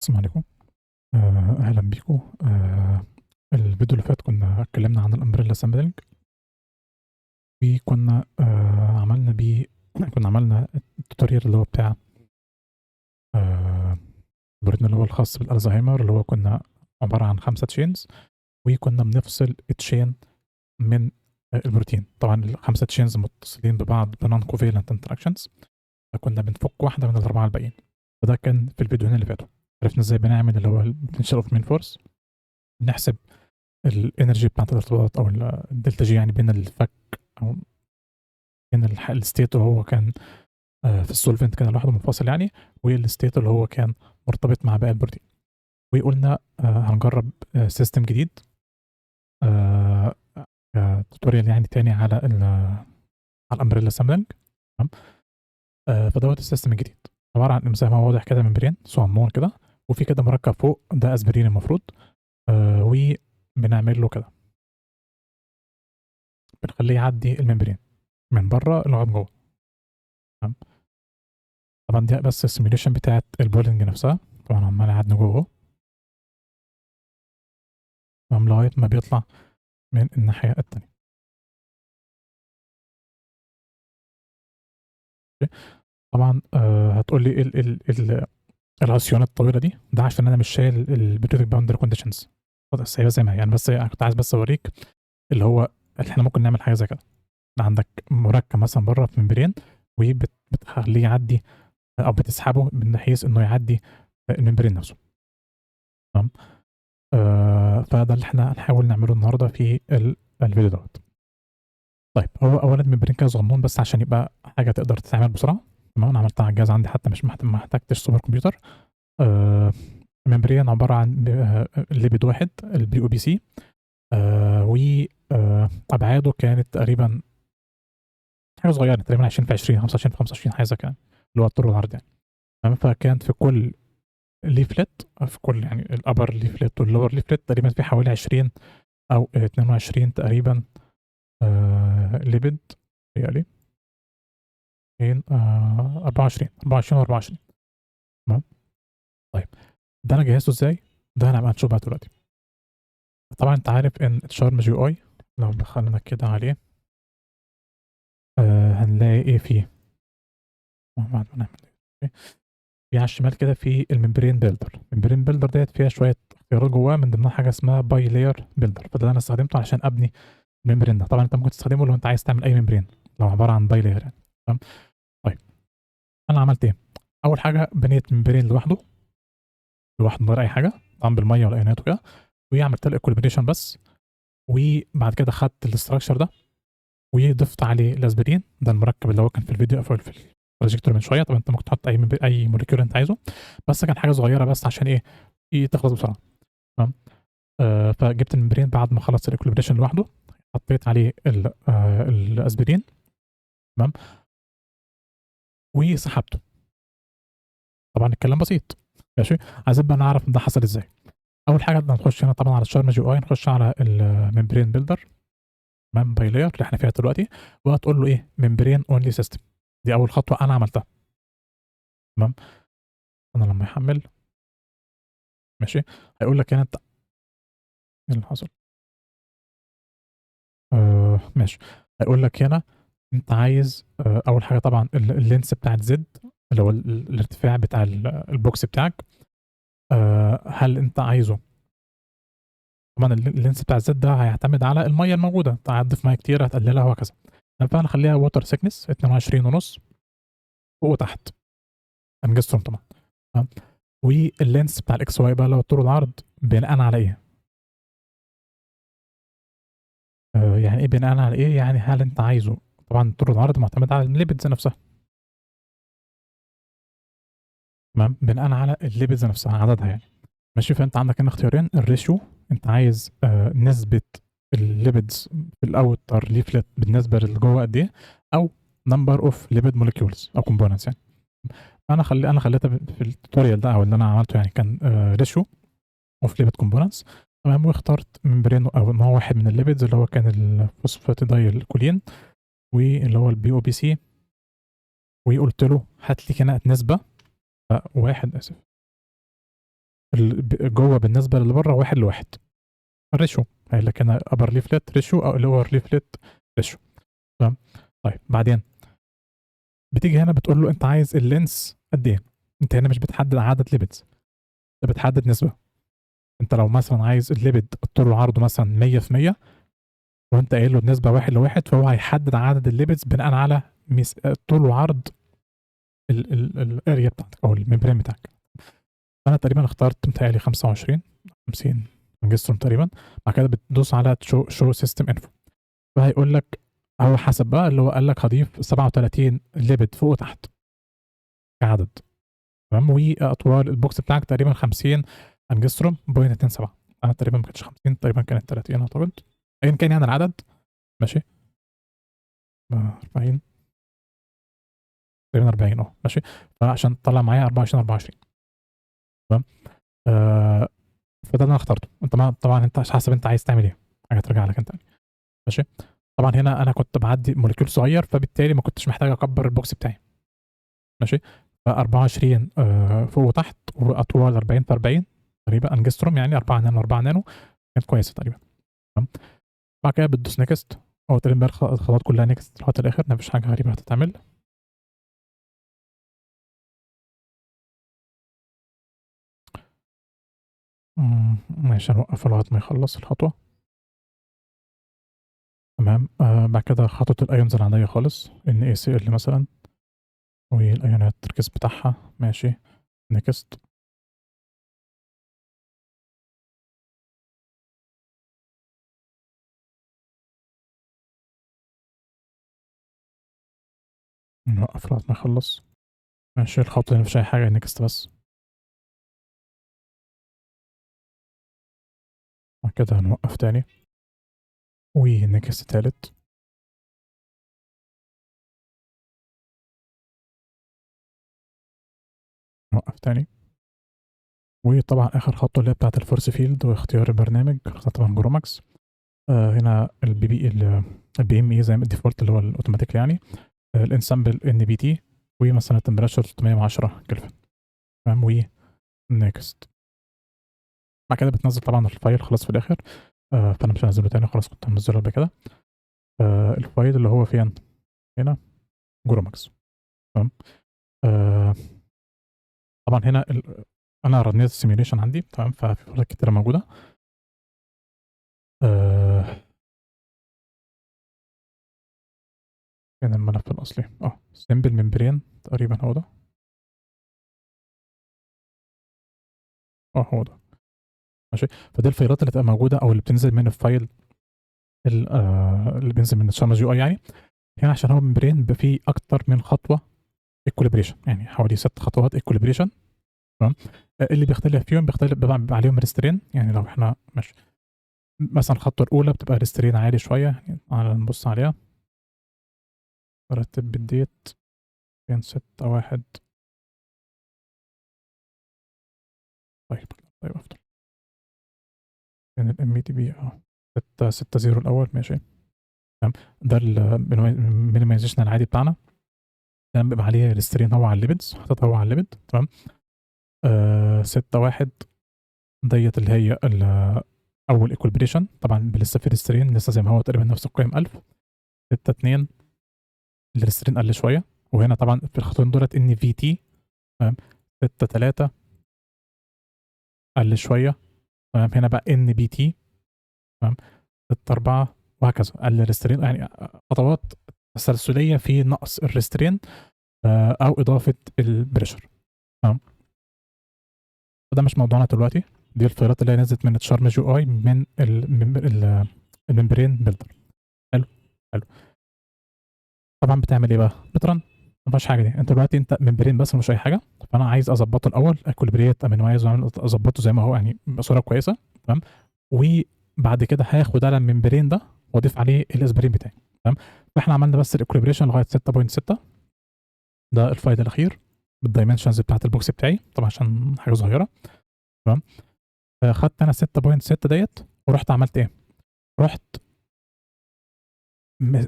السلام عليكم. أهلًا بيكم. الفيديو اللي فات كنا اتكلمنا عن الumbrella sampling وكنا عملنا بيه كنا عملنا الtutorial اللي هو بتاع الalgorithm اللي هو الخاص بالألزهايمر، اللي هو كنا عبارة عن 5 chains وكنا بنفصل chain من البروتين. طبعًا ال5 chains متصلين ببعض بnon covalent interactions، فكنا بنفك واحدة من ال4 الباقيين، وده كان في الفيديوهين اللي فاتوا. عرفنا إزاي بنعمل اللي هو الpotential of main force، نحسب الenergy بتاعة الارتباط أو الdelta G يعني بين الفك أو بين الstate اللي هو كان في الsolvent كان لوحده منفصل يعني، والstate اللي هو كان مرتبط مع باقي البروتين. وقُلنا هنجرّب system جديد آآ tutorial يعني تاني على على الumbrella sampling. تمام. فدوّة الsystem الجديد عبارة عن زي ما هو واضح كده membrane صغنون كده، وفي كده مركب فوق ده أسبرين المفروض، وبنعمل له كده، بنخلّيه يعدّي الmembrane من برّه لغاية جوّه. تمام. طبعًا دي بس الsimulation بتاعة الboiling نفسها، طبعًا عمّال يعدّي جوّه أهو، تمام، لغاية ما بيطلع من الناحية التانية. أوكي. طبعًا هتقول لي إيه ال العصيانة الطويلة دي، ده عشان أنا مش شايل الperiodic boundary conditions خلاص هي زي ما هي، يعني بس أنا كنت عايز بس أوريك اللي هو إحنا ممكن نعمل حاجة زي كده. عندك مركب مثلًا برّه في membrane بتخلّيه يعدّي أو بتسحبه من حيث إنه يعدّي الmembrane نفسه. تمام. فده اللي إحنا هنحاول نعمله النهارده في الفيديو دوّة. طيب هو أولًا membrane كده صغنون بس عشان يبقى حاجة تقدر تتعمل بسرعة. تمام. أنا عملتها على الجهاز عندي حتى مش ما احتجتش سوبر كمبيوتر. membrane عبارة عن ليبيد واحد الBOPC، و أبعاده كانت تقريبًا حاجة صغيرة تقريبًا 20 في 20 25 في 25 حاجة زي كده، اللي هو الطول والعرض يعني. تمام. فكانت في كل leaflet في كل يعني الupper leaflet والlower leaflet تقريبًا في حوالي 20 أو 22 تقريبًا ليبيد متهيأ لي. 24 و24. تمام. طيب ده أنا جهّزته إزاي؟ ده هنبقى نشوف بقى دلوقتي. طبعًا أنت عارف إن الcharm GUI لو دخلنا كده عليه هنلاقي إيه فيه؟ بعد ما نعمل إيه، في على الشمال كده في الmembrane builder. الmembrane builder ديّة فيها شوية اختيارات جوّاها من ضمنها حاجة اسمها bilayer builder، فده اللي أنا استخدمته علشان أبني الmembrane ده. طبعًا أنت ممكن تستخدمه لو أنت عايز تعمل أي membrane لو عبارة عن bilayer يعني. تمام. طيب أنا عملت إيه؟ أول حاجة بنيت membrane لوحده من غير أي حاجة، طبعًا بالمَيّة والأيونات وكده، وعملت له equilibration بس، وبعد كده خدت الstructure ده وضِفت عليه الأسبرين، ده المركب اللي هو كان في الفيديو في الprojector من شوية. طبعًا أنت ممكن تحط أي molecule أنت عايزه، بس كان حاجة صغيرة بس عشان إيه، تخلص بسرعة. تمام. فجِبت الmembrane بعد ما خلص الequilibration لوحده، حطيت عليه الأسبرين. تمام. وسحبته. طبعًا الكلام بسيط. ماشي. عايزين بقى نعرف ده حصل إزاي. أول حاجة هنخش هنا طبعًا على الcharm GUI، نخش على الmembrane builder. تمام by layer اللي إحنا فيها دلوقتي، وهتقول له إيه membrane only system. دي أول خطوة أنا عملتها. تمام. أنا لمّا يحمّل ماشي، هيقول لك هنا أنت إيه اللي حصل؟ ماشي، هيقول لك هنا أنت عايز أول حاجة طبعًا الlength بتاعة Z اللي هو الارتفاع بتاع الbox بتاعك. هل أنت عايزه طبعًا الlength بتاع الZ ده هيعتمد على المَيّة الموجودة، أنت هتضيف مَيّة كتير هتقللها وهكذا. فأنا هاخلّيها water thickness 22.5 فوق وتحت، أنجزتهم طبعًا. تمام. والlength بتاع الXY بقى اللي هو الطول والعرض بناءً على إيه؟ يعني إيه بناءً على إيه؟ يعني هل أنت عايزه طبعًا الطول والعرض معتمد على الlipids نفسها. تمام. بناءً على الlipids نفسها عددها يعني. ماشي. فأنت عندك هنا اختيارين الratio أنت عايز نسبة الlipids في الouter leaflet بالنسبة للي جوّه قد إيه، أو number of lipid molecules أو components يعني. أنا خلّيتها في الtutorial ده أو اللي أنا عملته يعني كان ratio of lipid components. تمام. واخترت membrane أو إن هو واحد من الlipids اللي هو كان الphosphatidylcholine واللي هو الBOPC، وقُلت له هات لي هنا نسبة 1 آسف. جوه بالنسبه اللي بره 1 ل1 الريشيو قايل لك هنا upper leaflet ratio او lower leaflet ratio. تمام. طيب بعدين بتيجي هنا بتقول له انت عايز اللينس قد ايه؟ انت هنا مش بتحدد عدد ليبيدز، انت بتحدد نسبه. انت لو مثلا عايز الليبيد الطول وعرضه مثلا 100% وانت قايل له النسبه 1 ل1 فهو هيحدد عدد الليبيدز بناء على طول وعرض الاريا بتاعتك او الممبرين بتاعك. انا تقريبا اخترت متهيألي 25 50 انجستروم تقريبا. بعد كده بتدوس على شو سيستم انفو فهيقول لك هو حسب بقى اللي هو قال لك هضيف 37 ليبيد فوق وتحت كعدد. تمام. واطوال البوكس بتاعك تقريبا 50 انجستروم بوينت 27. انا تقريبا ما كانتش 50 تقريبا كانت 30 اعتقد ايا كان يعني العدد. ماشي 40 تقريبا 40 ماشي. فعشان طلع معايا 24. تمام. فده اللي انا اخترته. انت طبعا انت حسب انت عايز تعمل ايه، حاجه ترجع لك انت يعني. ماشي. طبعا هنا انا كنت بعدي موليكيول صغير فبالتالي ما كنتش محتاج اكبر البوكس بتاعي. ماشي. ف 24 فوق وتحت واطوال 40 في 40 تقريبا انجستروم يعني 4 نانو 4 نانو كانت كويسه تقريبا. تمام. بعد كده بتدوس نيكست. هو تقريبا الخطوات كلها نيكست لغايه الاخر مفيش حاجه غريبه هتتعمل. ماشي هنوقف لغايه ما يخلص الخطوه. تمام. بعد كده خطوه الايونز العاديه خالص NaCl مثلا والايونات التركيز بتاعها. ماشي نيكست. نوقف لغايه ما يخلص. ماشي الخطوه دي مفيش اي حاجه نيكست بس. بعد كده هنوقف تاني ونيكست تالت. نوقف تاني. وطبعا اخر خطوه اللي هي بتاعه الفورس فيلد واختيار البرنامج طبعا جروماكس. هنا البي ام اي زي ما الديفولت اللي هو الاوتوماتيك يعني. الانسامبل NBT ومثلا التمبريتشر 610 كلفن. تمام. ونيكست. بعد كده بتنزل طبعا الفايل خلاص في الاخر. فانا مش هنزله تاني خلاص كنت منزله قبل كده. الفايل اللي هو فين هنا جروماكس. تمام. طبعا هنا انا رنيت السيميوليشن عندي. تمام. ففي فايلات كتيره موجوده. فين الملف الاصلي؟ سيمبل ممبرين تقريبا هو ده. هو ده. ماشي. فدي الفايلات اللي تبقى موجوده او اللي بتنزل من الفايل اللي بينزل من الشارمز يو اي يعني. هنا عشان هو ممبرين بيبقى فيه اكتر من خطوه ايكوليبريشن يعني حوالي 6 خطوات ايكوليبريشن. تمام. اللي بيختلف فيهم بيبقى عليهم ريسترين يعني. لو احنا ماشي مثلا الخطوه الاولى بتبقى ريسترين عالي شويه يعني. نبص عليها. رتب بالديت بين 6 1. طيب افضل. بين الام تي بي 6 0 الاول. ماشي. تمام. ده المينيمايزيشن العادي بتاعنا. تمام. بيبقى عليه ريسترين هو على الليبيدز حاططها هو على الليبيد. تمام. 6 1 ديت اللي هي اول ايكولبريشن طبعا لسه في ريسترين لسه زي ما هو تقريبا نفس القيم 1000. 6 2 الريسترين قل شويه. وهنا طبعا في الخطوتين دولت NVT. تمام. 6 3 قل شويه. تمام. هنا بقى NBT. تمام. 6 4 وهكذا قل الريسترين يعني خطوات تسلسليه في نقص الريسترين او اضافه البريشر. تمام. ده مش موضوعنا دلوقتي. دي الفايلات اللي هي نزلت من تشارمز يو اي من الممبرين بيلدر. حلو. حلو. طبعا بتعمل ايه بقى؟ بترن. ما فيهاش حاجه دي. انت دلوقتي انت ممبرين بس مش اي حاجه. فانا عايز اظبطه الاول اكوليبريت امينوايز اظبطه زي ما هو يعني بصوره كويسه. تمام. وبعد كده هاخد على الممبرين ده واضيف عليه الاسبرين بتاعي. تمام. فاحنا عملنا بس الاكوليبريشن لغايه 6.6. ده الفايل الاخير بالدايمنشنز بتاعت البوكس بتاعي طبعا عشان حاجه صغيره. تمام. خدت انا 6.6 ديت ورحت عملت ايه؟ رحت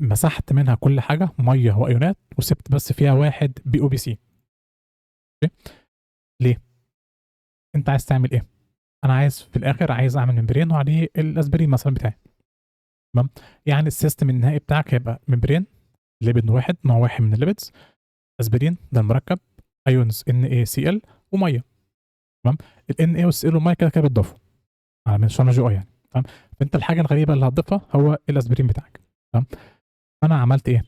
مسحت منها كل حاجه ميه وايونات وسبت بس فيها واحد BOBC. ليه؟ انت عايز تعمل ايه؟ أنا عايز في الآخر عايز أعمل ممبرين وعليه الأسبرين مثلًا بتاعي، تمام، يعني السيستم النهائي بتاعك هيبقى ممبرين ليبيد واحد، نوع واحد من الليبيدز، أسبرين ده المركب، ions NaCl ومَيّة، تمام، الNa والCl والمَيّة كده بيتضافوا من Pharma يعني، تمام، فأنت الحاجة الغريبة اللي هتضيفها هو الأسبرين بتاعك، تمام، فأنا عملت إيه،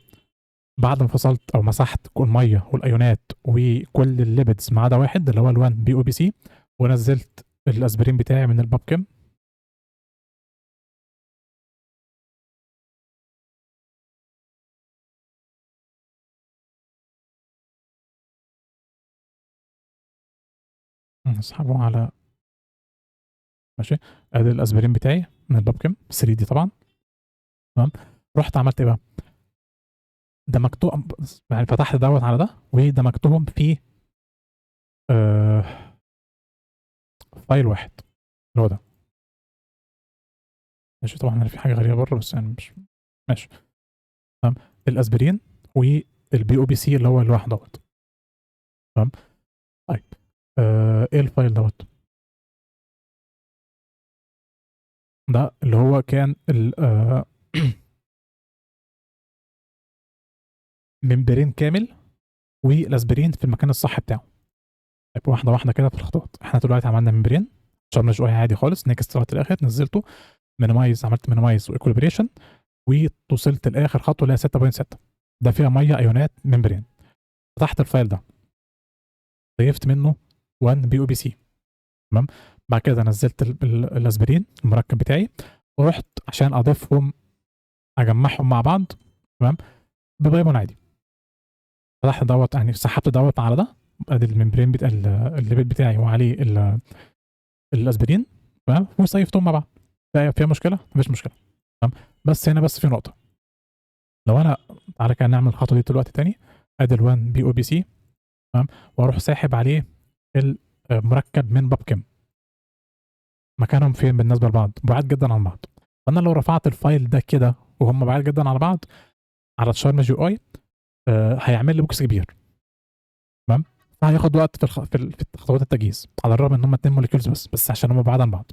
بعد ما فصلت أو مسحت المَيّة والأيونات وكل الليبيدز ما عدا واحد اللي هو ال1-BOPC ونزّلت الأسبرين بتاعي من الPubChem. هاسحبه على ماشي، آدي الأسبرين بتاعي من الPubChem 3D طبعًا، تمام، رُحت عملت إيه بقى، دمجتهم يعني فتحت دوّة على ده ودمجتهم في آآ فايل واحد اللي هو ده، ماشي، طبعًا هنا في حاجة غريبة برّه بس يعني مش ماشي، تمام، الأسبرين والBOPC اللي هو الواحد دوّة، تمام، طيب إيه الفايل دوّة؟ ده اللي هو كان ممبرين كامل والأسبرين في المكان الصح بتاعه. طيب واحدة واحدة كده في الخطوات، إحنا دلوقتي عملنا ممبرين شرنا شوية عادي خالص next لغاية الآخر نزّلته minimize عملت minimize وequilibration ووصلت لآخر خطوة اللي هي 6.6 ده فيها مَيّة أيونات ممبرين، فتحت الفايل ده ضيفت منه 1-BOPC تمام، بعد كده نزّلت الأسبرين المركب بتاعي ورُحت عشان أضيفهم أجمّعهم مع بعض تمام، ببايمون عادي. فتحت دوّة يعني سحبت دوّة على ده، أدي الممبرين بتاع الليبيد بتاعي وعليه الأسبرين تمام، وسيّفتهم مع بعض، فيها مشكلة؟ ما فيش مشكلة تمام، بس هنا بس في نقطة، لو أنا تعالَ كده نعمل الخطوة دي دلوقتي تاني، أدي ال1-BOPC تمام، وأروح ساحب عليه المركب من PubChem مكانهم فين بالنسبة لبعض؟ بعاد جدًا عن بعض، فأنا لو رفعت الفايل ده كده وهُم بعاد جدًا على بعض على Charm.GUI هيعمل لي box كبير. تمام، فهياخد وقت في خطوات التجهيز، على الرغم إن هُم 2 molecules بس عشان هُم بعاد عن بعض.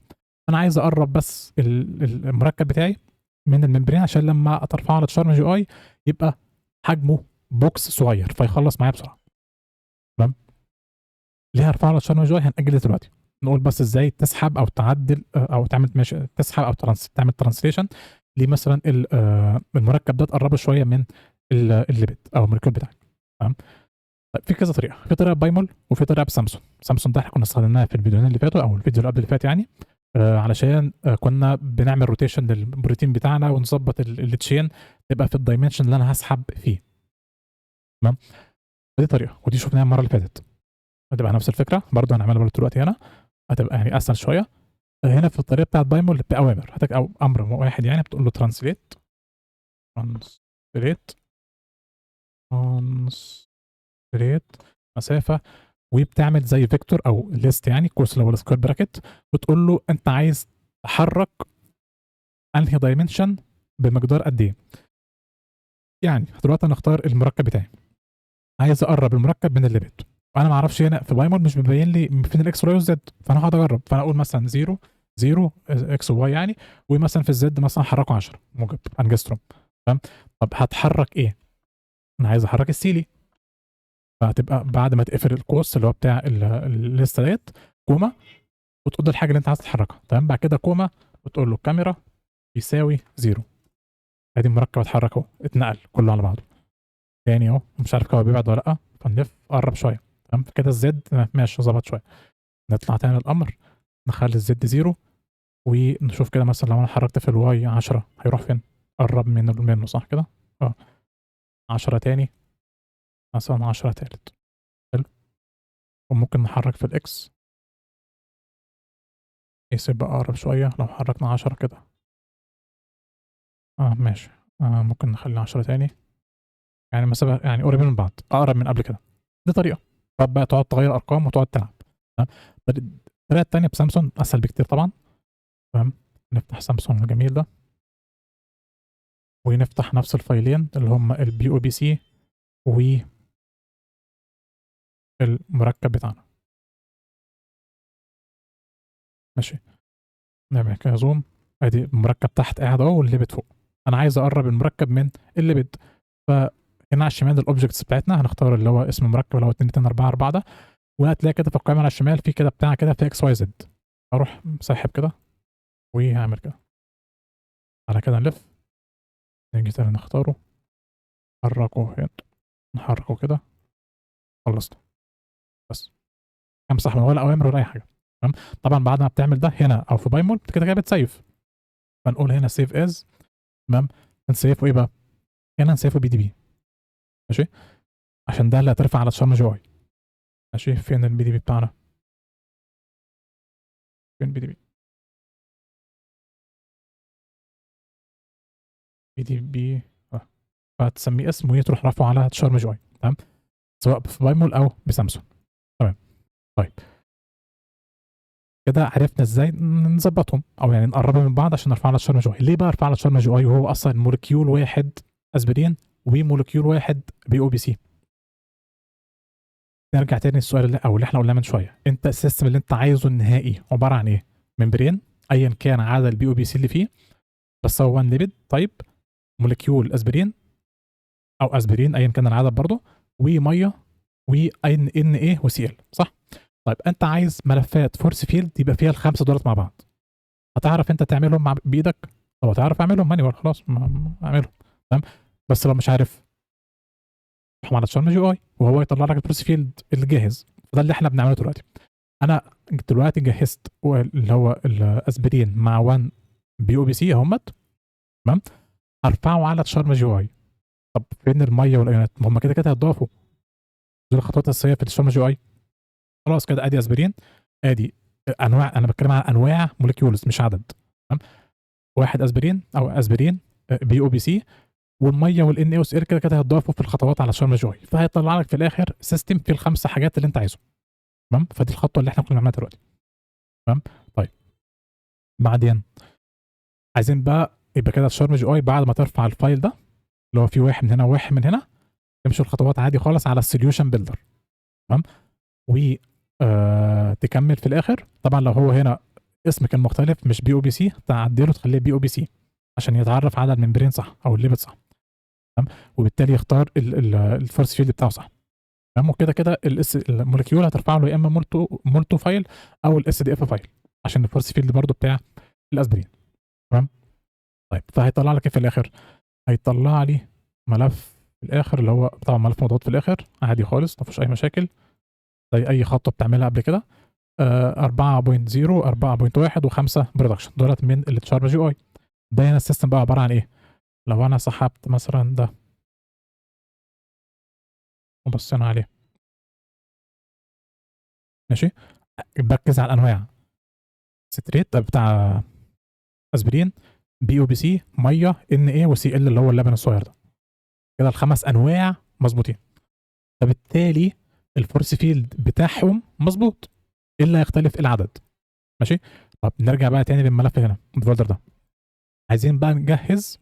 أنا عايز أقرّب بس المركب بتاعي من الممبرين عشان لمّا أرفعه على Charm GUI يبقى حجمه box صغير، فيخلّص معايا بسرعة. تمام، ليه هارفعه على Charm GUI هنأجل ده دلوقتي، نقول بس إزاي تسحب أو تعدّل أو تعمل ماشي تسحب أو تعمل translation لمثلًا المركب ده تقرّبه شوية من الليبيد أو الmolecule بتاعك. تمام. طيب في كذا طريقة، في طريقة ببايمول وفي طريقة بسامسون، سامسون ده إحنا كنا استخدمناها في الفيديوهين اللي فاتوا أو الفيديو اللي قبل اللي فات يعني، علشان كنا بنعمل روتيشن للبروتين بتاعنا ونضبط الchain تبقى في الdimension اللي أنا هاسحب فيه، تمام، فدي طريقة ودي شُفناها المرّة اللي فاتت، هتبقى نفس الفكرة برضه هنعملها برضه دلوقتي هنا، هتبقى يعني أسهل شوية، هنا في الطريقة بتاعة بايمول بأوامر أو أمر واحد يعني بتقول له translate مسافة وبتعمل زي vector أو list يعني قوس اللي هو الsquare bracket وتقول له أنت عايز تحرّك أنهي dimension بمقدار قد إيه، يعني دلوقتي أنا هاختار المركب بتاعي، عايز أقرّب المركب من الليبيد، وأنا ما أعرفش هنا في بايمول مش مبين لي فين الX والY والZ فأنا هاقعد أجرّب، فأنا أقول مثلًا 0 0 X وY يعني، ومثلًا في الZ مثلًا هاحرّكه 10 موجب أنجستروم تمام، طب هاتحرّك إيه؟ أنا عايز أحرّك السيلي فهتبقى بعد ما تقفل القوس اللي هو بتاع الليستة ديّة كوما وتقول له الحاجة اللي أنت عايز تحرّكها تمام، بعد كده كوما وتقول له الكاميرا يساوي 0 أدي المركب اتحرّك أهو، اتنقل كلّه على بعضه، تاني أهو مش عارف كده هو بيبعد والّا لأ، فنلِف قرّب شوية تمام، كده الZ ماشي ضبط شوية، نطلع تاني للقمر نخلّي الZ 0 ونشوف كده مثلًا لو أنا حرّكت في الY 10 هيروح فين؟ قرّب منه صح كده؟ آه، 10 تاني مثلًا 10 تالت حلو، وممكن نحرّك في الX بحيث يبقى أقرب شوية لو حرّكنا 10 كده، ماشي، ممكن نخلّي 10 تاني. يعني المسافة يعني قريبين من بعض، أقرب من قبل كده، دي طريقة، تقعد بقى تغيّر أرقام وتقعد تلعب تمام، الطريقة التانية بسامسون أسهل بكتير طبعًا تمام، نفتح سامسون الجميل ده ونفتح نفس الفايلين اللي هم الBOPC والمركب بتاعنا. ماشي، نعمل كده زوم، ادي المركب تحت قاعد اهو والليبت فوق، انا عايز اقرب المركب من الليبت، فهنا على الشمال الاوبجكتس بتاعتنا هنختار اللي هو اسم المركب اللي هو 2 2 4 4 ده، وهتلاقي كده في القائمه على الشمال في كده بتاع كده في اكس واي زد، اروح ساحب كده وهعمل كده، على كده نلف، نيجي تاني نختاره، نحركه هنا، نحركه كده، خلصنا بس، امسح من ولا اوامر ولا اي حاجه. تمام، طبعا بعد ما بتعمل ده هنا او في بايمول كده كده بتسيف، فنقول هنا سيف از. تمام، نسيفه ايه بقى؟ هنا نسيفه بي دي بي، ماشي، عشان ده اللي هترفع على شارم جي اي. ماشي، فين البي دي بي بتاعنا؟ فين البي دي بي؟ بي دي بي فهتسميه اسم وهي تروح رافعه على شارم جي اي. تمام، سواء في بايمول او بسامسونج. تمام، طيب كده عرفنا ازاي نظبطهم او يعني نقربهم من بعض عشان نرفع على شارم جي اي. ليه بقى ارفع على شارم جي اي وهو اصلا مولكيول واحد اسبرين ومولكيول واحد بي او بي سي؟ نرجع تاني للسؤال اللي احنا قلناه من شويه، انت السيستم اللي انت عايزه النهائي عباره عن ايه؟ ممبرين ايا كان عدد البي او بي سي اللي فيه، بس هو 1 ليبيد طيب، مولكيول اسبرين او اسبرين ايا كان العدد برضه، وميه، وان ان ايه وسي ال، صح؟ طيب انت عايز ملفات فورس فيلد يبقى فيها الخمسه دولت مع بعض، هتعرف انت تعملهم بايدك؟ طب هتعرف اعملهم مانيوال، خلاص اعملهم. تمام، بس لو مش عارف روح على شارم جي اي وهو يطلع لك الفورس فيلد الجاهز، فده اللي احنا بنعمله دلوقتي. انا دلوقتي جهزت اللي هو الاسبرين مع 1 بي او بي سي اهمت، تمام، هرفعه على شارم جي اي. طب فين الميه والايونات؟ ما هم كده كده هيتضافوا، دول الخطوات الاساسيه في الشارم جي اي. خلاص كده ادي اسبرين، ادي انواع، انا بتكلم عن انواع موليكيولز مش عدد. تمام، واحد اسبرين او اسبرين بي او بي سي، والميه والان اي اس ار كده كده هيتضافوا في الخطوات على شارم جي اي، فهيطلع لك في الاخر سيستم فيه الخمسه حاجات اللي انت عايزهم. تمام، فدي الخطوه اللي احنا كنا بنعملها دلوقتي. تمام، طيب بعدين عايزين بقى يبقى كده شارم جي اي بعد ما ترفع الفايل ده اللي هو فيه واحد من هنا وواحد من هنا، تمشي الخطوات عادي خالص على السوليوشن بيلدر. تمام، و تكمل في الاخر. طبعا لو هو هنا اسم كان مختلف مش بي او بي سي، تعدله تخليه بي او بي سي عشان يتعرف على الممبرين صح او الليبت صح. تمام، وبالتالي يختار الفورس فيلد بتاعه صح. تمام، وكده كده المولكيول هترفع له يا اما مولتو فايل او الاس دي اف فايل عشان الفورس فيلد برضو بتاع الاسبرين. تمام، طيب فهيطلع لك ايه في الاخر؟ هيطلع لي ملف في الاخر اللي هو طبعا ملف مضغوط في الاخر عادي خالص ما فيهوش اي مشاكل زي اي خطوه بتعملها قبل كده. 4.0 4.1 و5 برودكشن دولت من التشارم جي اي. ده هنا السيستم بقى عباره عن ايه؟ لو انا سحبت مثلا ده وبصينا عليه، ماشي، بركز على الانواع، ستريت بتاع اسبرين، بي او بي سي، ميه، ان اي وسي ال اللي هو اللبن الصغير ده، كده الخمس انواع مظبوطين، فبالتالي الفورس فيلد بتاعهم مظبوط، الا يختلف العدد. ماشي، طب نرجع بقى تاني للملف هنا الفولدر ده، عايزين بقى نجهز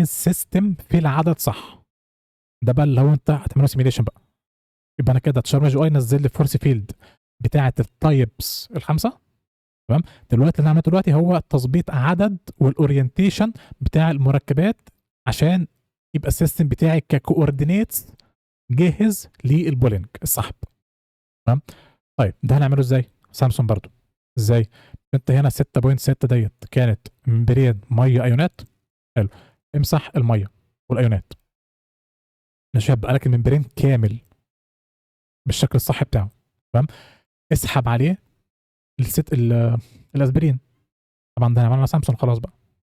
سيستم في العدد صح. ده بقى اللي هو انت هتعمله سيميليشن بقى. يبقى انا كده تشارم جي اي نزل لي الفورس فيلد بتاعه التايبس الخمسه. تمام، دلوقتي اللي عملته دلوقتي هو تظبيط عدد والاورينتيشن بتاع المركبات عشان يبقى السيستم بتاعي ككوردينيتس جاهز للبولينج السحب. تمام، طيب ده هنعمله ازاي؟ سامسونج برضو ازاي؟ انت هنا 6.6 ديت كانت ممبرين ميه ايونات، حلو، امسح الميه والايونات، مش هيبقى لك الممبرين كامل بالشكل الصح بتاعه. تمام، اسحب عليه الست الاسبرين. طبعا ده عملنا سامسونج، خلاص بقى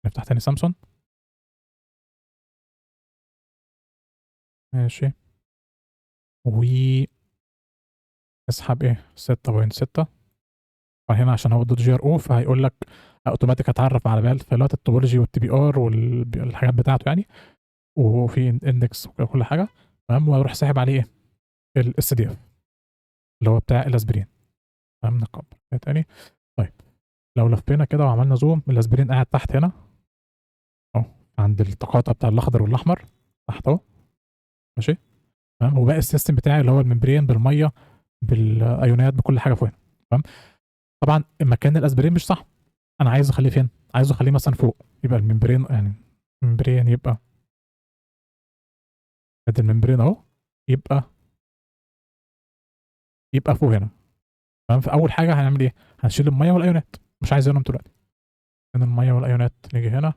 نفتح تاني سامسونج، ماشي، واسحب ايه 6.6. وهنا عشان هو دوت جي ار او فهيقول لك اوتوماتيك هتعرف على بقى الفايلات التوبولوجي والتي بي ار والحاجات بتاعته يعني، وفي اندكس وكل حاجه. تمام، واروح ساحب عليه ايه الاس دي اف اللي هو بتاع الاسبرين. تمام، نكبر تاني. طيب لو لفينا كده وعملنا زوم، الاسبرين قاعد تحت هنا اهو عند التقاطع بتاع الاخضر والاحمر تحت اهو، ماشي. تمام، وباقي السيستم بتاعي اللي هو الممبرين بالميه بالايونات بكل حاجه فوق هنا. تمام، طبعا مكان الاسبرين مش صح، انا عايز اخليه فين؟ عايزه اخليه مثلا فوق، يبقى الممبرين يعني الممبرين يبقى ادي الممبرين اهو، يبقى فوق هنا. تمام. فاول حاجه هنعمل ايه؟ هنشيل الميه والايونات، مش عايز ايونهم دلوقتي. من الميه والايونات نيجي هنا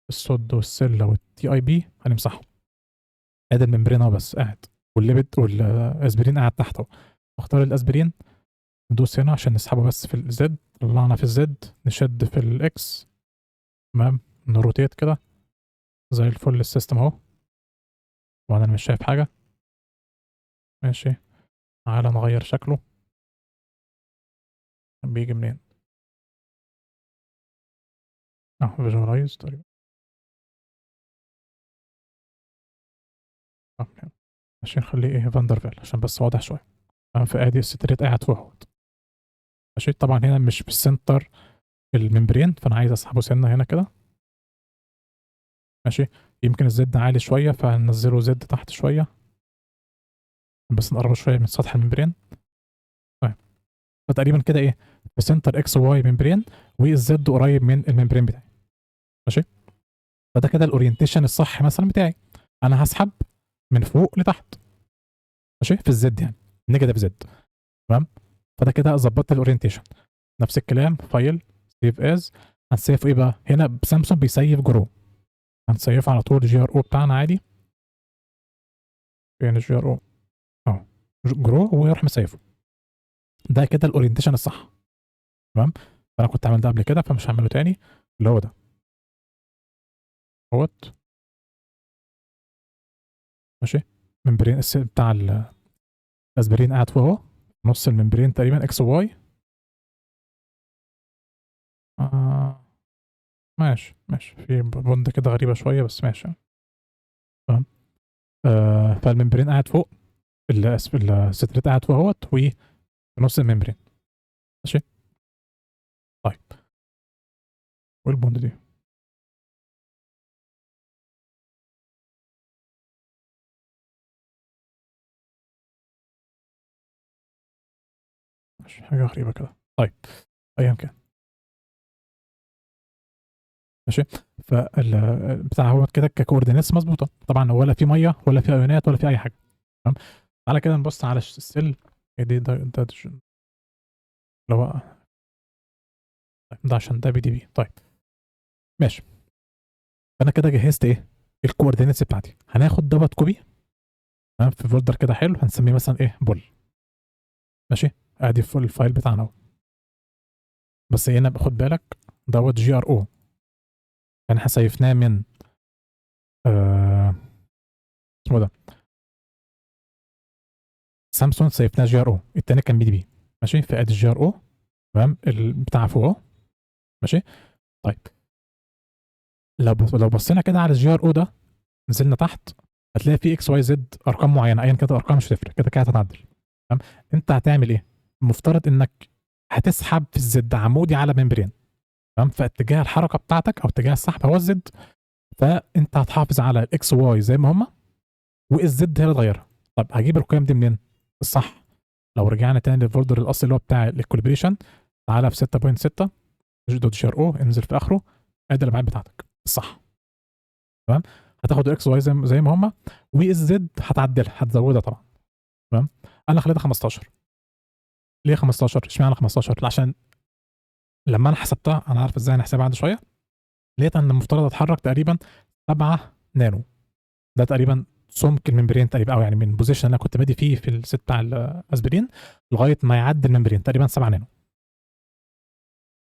الصود والسله والتي اي بي هنمسحهم. ادي الممبرين اهو بس قاعد، والليبيد والاسبرين قاعد تحت اهو. اختار الاسبرين، ندوس هنا عشان نسحبه بس في الزد، طلعنا في الزد، نشد في الاكس. تمام. نروتيت كده زي الفل السيستم اهو، وانا مش شايف حاجه. ماشي. تعالى نغير شكله. بيجي منين؟ فيجوالايز تقريبا. يعني. ماشي نخليه ايه فاندرفيل عشان بس واضح شويه. تمام. فادي الستريت قاعد فوق اهوت. ماشي. طبعا هنا مش في السنتر الممبرين، فانا عايز اسحبه سنه هنا كده. ماشي. يمكن الزد عالي شويه فهننزله زد تحت شويه، بس نقرب شويه من سطح الممبرين. طيب. فتقريبا كده ايه، في سنتر اكس وواي ممبرين، والزد قريب من الممبرين بتاعي. ماشي. فده كده الاورينتيشن الصح مثلا بتاعي. انا هسحب من فوق لتحت. ماشي. في الزد يعني نيجاتيف زد. تمام. فده كده ظبطت الاورينتيشن. نفس الكلام فايل سيف از، هنسيف ايه بقى؟ هنا سامسونج بيسيف جرو، هنسيف على طول جي ار او بتاعنا عادي. فين الجي ار او؟ اهو جرو، ويروح مسيفه. ده كده الاورينتيشن الصح. تمام. فانا كنت عامل ده قبل كده فمش هعمله تاني، اللي هو ده اهوت. ماشي. ممبرين بتاع الاسبرين قاعد فوق اهو، نص الممبرين تقريبا اكس وواي. آه. ماشي ماشي، في بوند كده غريبه شويه بس ماشي. تمام. فالممبرين قاعد فوق، الستريت قاعد فوق اهوت، ونص الممبرين. ماشي. طيب. والبوند دي مش حاجه غريبه كده. طيب. ايا كان. ماشي. بتاع هو كده ككوردينيتس مظبوطه طبعا، ولا في ميه ولا في ايونات ولا في اي حاجه. تمام. تعالى كده نبص على السيل. ايه ده اللي هو ده عشان ده بي دي بي. طيب. ماشي. انا كده جهزت ايه؟ الكوردينيتس بتاعتي. هناخد دوت كوبي. تمام. في فولدر كده حلو هنسميه مثلا ايه بول. ماشي. ادي في الفايل بتاعنا اهو. بس هنا باخد بالك دوت جي ار او، يعني احنا سيفناه من آه اسمه ده سامسونج، سيفناه جي ار او، التاني كان بي دي بي. ماشي. فادي الجي ار او. تمام. بتاع فوق اهو. ماشي. طيب. لو بصينا كده على الجي ار او ده، نزلنا تحت، هتلاقي في اكس واي زد ارقام معينه، ايا كانت الارقام مش هتفرق، كده كده هتتعدل. تمام. انت هتعمل ايه؟ المفترض انك هتسحب في الزد عمودي على ممبرين. تمام. فاتجاه الحركه بتاعتك او اتجاه السحب هو الزد، فانت هتحافظ على الاكس واي زي ما هما، والزد هي اللي تغيرها. طب هجيب القيم دي منين؟ الصح. لو رجعنا تاني للفولدر الاصلي اللي هو بتاع الكوليبريشن، تعالى في 6.6 دوت جي ار او، انزل في اخره، ادي الابعاد بتاعتك الصح. تمام. هتاخد الاكس واي زي ما هما، والزد هتعدلها هتزودها طبعا. تمام. انا خليتها 15. ليه 15؟ اشمعنى 15؟ عشان لما انا حسبتها، انا عارف ازاي هنحسبها بعد شويه، لقيت ان المفترض اتحرك تقريبا 7 نانو. ده تقريبا سمك الممبرين تقريبا، او يعني من البوزيشن اللي انا كنت بادي فيه في الست بتاع الاسبرين لغايه ما يعدي الممبرين تقريبا 7 نانو.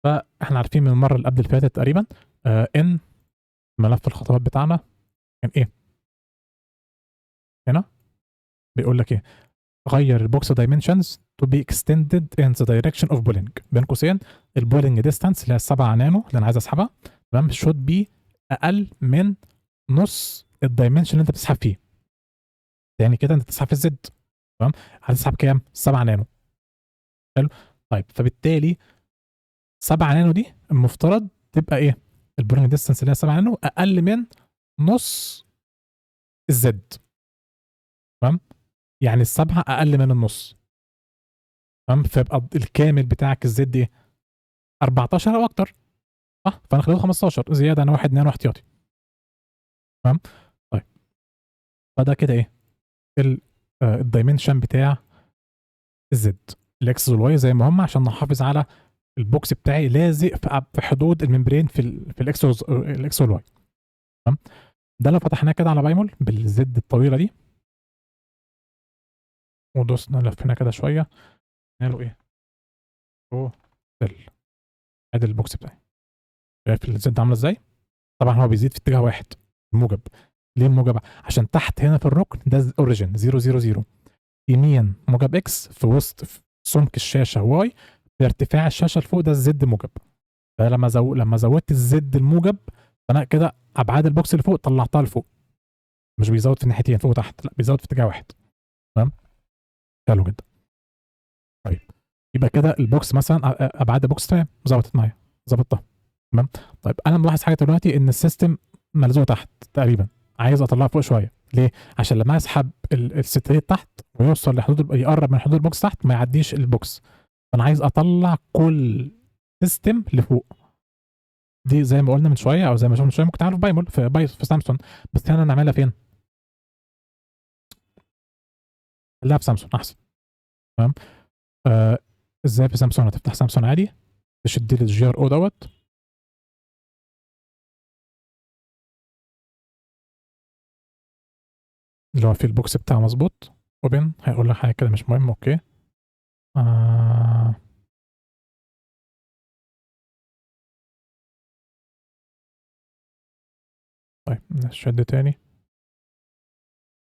فاحنا عارفين من المره اللي قبل اللي فاتت تقريبا ان ملف الخطوات بتاعنا كان ايه؟ هنا بيقول لك ايه؟ غير البوكس دايمنشنز تو بي اكستندد ان ذا دايركشن اوف بولينج، بين قوسين البولينج ديستانس اللي هي 7 نانو اللي انا عايز اسحبها. تمام. شود بي اقل من نص الدايمنشن اللي انت بتسحب فيه. يعني كده انت بتسحب في الزد. تمام. هتسحب كام؟ 7 نانو. حلو. طيب فبالتالي 7 نانو دي المفترض تبقى ايه؟ البولينج ديستانس اللي هي 7 نانو اقل من نص الزد. تمام. يعني السبعه اقل من النص. تمام. فيبقى الكامل بتاعك الزد ايه؟ 14 او اكتر، صح؟ فانا خليته 15 زياده، انا 1 نانو احتياطي. تمام؟ طيب فده كده ايه؟ الدايمنشن بتاع الزد، الاكس والواي زي ما هم، عشان نحافظ على البوكس بتاعي لازق في حدود الممبرين في الاكس والواي. تمام؟ ده لو فتحناه كده على بايمول بالزد الطويله دي، ودوسنا لفينا كده شويه، قلنا له ايه؟ هو ادي البوكس بتاعي. شايف الزد عامله ازاي؟ طبعا هو بيزيد في اتجاه واحد، الموجب. ليه الموجب؟ عشان تحت هنا في الركن ده اوريجن 0 0 0، يمين موجب اكس، في وسط في سمك الشاشه واي، في ارتفاع الشاشه لفوق ده الزد موجب. فلما لما زودت الزد الموجب، فانا كده ابعاد البوكس اللي فوق طلعتها لفوق، مش بيزود في الناحيتين فوق وتحت، لا بيزود في اتجاه واحد. تمام؟ حلو جدا. طيب يبقى كده البوكس مثلا ابعاد البوكس تمام، ظبطت معايا، ظبطتها. تمام. طيب انا ملاحظ حاجه دلوقتي، ان السيستم ملزوق تحت تقريبا، عايز اطلعه فوق شويه. ليه؟ عشان لما اسحب الستريت تحت ويوصل لحدود، يقرب من حدود البوكس تحت، ما يعديش البوكس. فانا عايز اطلع كل سيستم لفوق. دي زي ما قلنا من شويه، او زي ما شفنا من شويه، ممكن تعملها في بايمول، في سامسونج، بس هنا نعملها فين؟ خليها في سامسونج احسن. تمام. آه ازاي في سامسونج؟ هتفتح سامسونج عادي، تشد لي الجي ار او دوت، اللي هو في البوكس بتاعه مظبوط، اوبن، هيقول لك حاجه كده مش مهم، اوكي. آه طيب نشد تاني،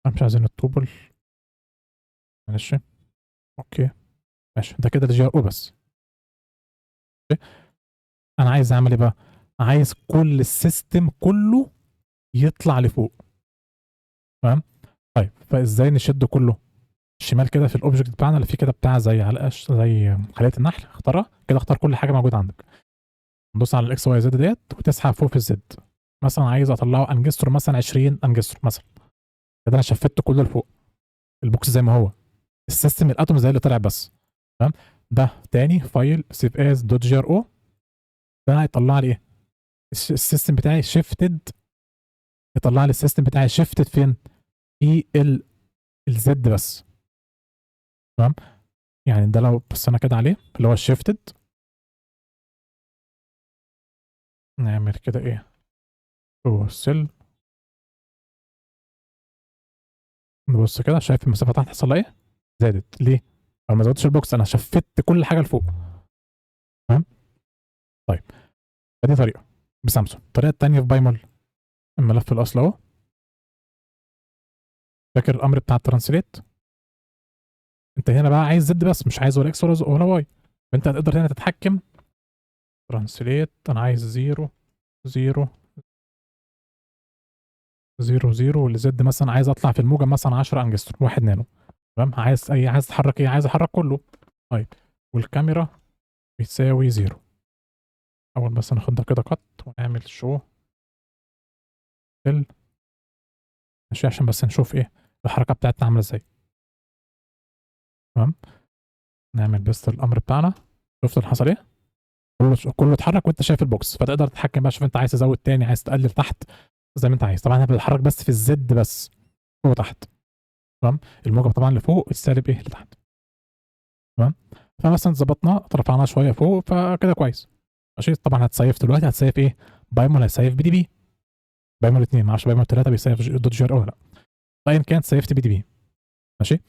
انا مش عايزين الطوبل، معلش. اوكي ماشي، ده كده الجي ار او بس. أوكي. انا عايز اعمل ايه بقى؟ عايز كل السيستم كله يطلع لفوق. تمام. طيب فازاي نشد كله؟ الشمال كده في الاوبجكت بتاعنا اللي فيه كده بتاع زي زي خليه النحل، اختارها كده، اختار كل حاجه موجوده عندك، ندوس على الاكس واي زد ديت وتسحب فوق في الزد. مثلا عايز اطلعه انجستر مثلا 20 انجستر مثلا، كده انا شفت كله لفوق، البوكس زي ما هو، السيستم الاتوم زي اللي طلع بس. تمام. ده تاني فايل سيف از دوت جي ار او، ده هيطلع لي ايه؟ السيستم بتاعي شيفتد، يطلع لي السيستم بتاعي شيفتد فين؟ في الزد بس. تمام. يعني ده لو بصينا كده عليه اللي هو الشيفتد، نعمل كده ايه؟ جوه السيل، نبص كده، شايف المسافه تحت حصل لها ايه؟ زادت. ليه؟ انا ما زودتش البوكس، انا شفت كل حاجه لفوق. تمام. طيب فدي طريقه بسامسونج. الطريقه الثانيه في بايمول، الملف الاصل اهو، فاكر الامر بتاع الترانسليت؟ انت هنا بقى عايز زد بس، مش عايز ولا اكس ولا واي، فانت هتقدر هنا تتحكم. ترانسليت انا عايز 0 0 0 0، والزد مثلا عايز اطلع في الموجه مثلا 10 انجستر 1 نانو. تمام. عايز تحرك ايه؟ عايز احرك كله. طيب والكاميرا بتساوي 0. اول بس ناخد ده كده قط ونعمل شو ماشي، عشان بس نشوف ايه الحركه بتاعتنا عامله ازاي. تمام. نعمل بس الامر بتاعنا، شفت اللي حصل ايه؟ كله اتحرك وانت شايف البوكس، فتقدر تتحكم بقى، شوف انت عايز تزود تاني، عايز تقلل تحت، زي ما انت عايز. طبعا احنا بنتحرك بس في الزد بس، فوق وتحت. تمام. الموجب طبعا لفوق، السالب ايه؟ لتحت. تمام. فمثلا ظبطنا رفعناه شويه فوق، فكده كويس. ماشي. طبعا هتسيف دلوقتي، هتسيف ايه؟ بايمول هيسيف بي دي بي، بايمول 2، ما اعرفش بايمول 3 بيسيف دوت جي ار او لا. ايا كانت سيفت بي دي بي. ماشي.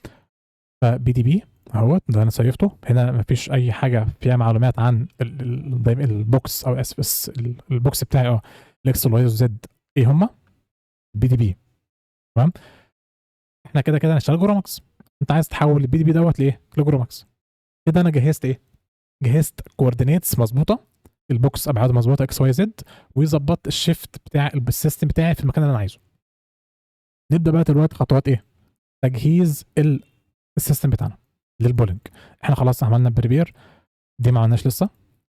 فبي دي بي اهوت، ده انا سيفته هنا، مفيش اي حاجه فيها معلومات عن البوكس، او اسف البوكس بتاعي، الاكس والواي والزد ايه هما؟ بي دي بي. تمام. احنا كده كده هنشتغل جروماكس، انت عايز تحول البي دي بي دوت لايه؟ لجروماكس. كده انا جهزت ايه؟ جهزت كوردينيتس مظبوطه، البوكس ابعاده مظبوطه اكس واي زد، وظبطت الشيفت بتاع السيستم بتاعي في المكان اللي انا عايزه. نبدا بقى دلوقتي خطوات ايه؟ تجهيز السيستم بتاعنا للبولينج. احنا خلاص عملنا بريبير، دي ما عملناش لسه.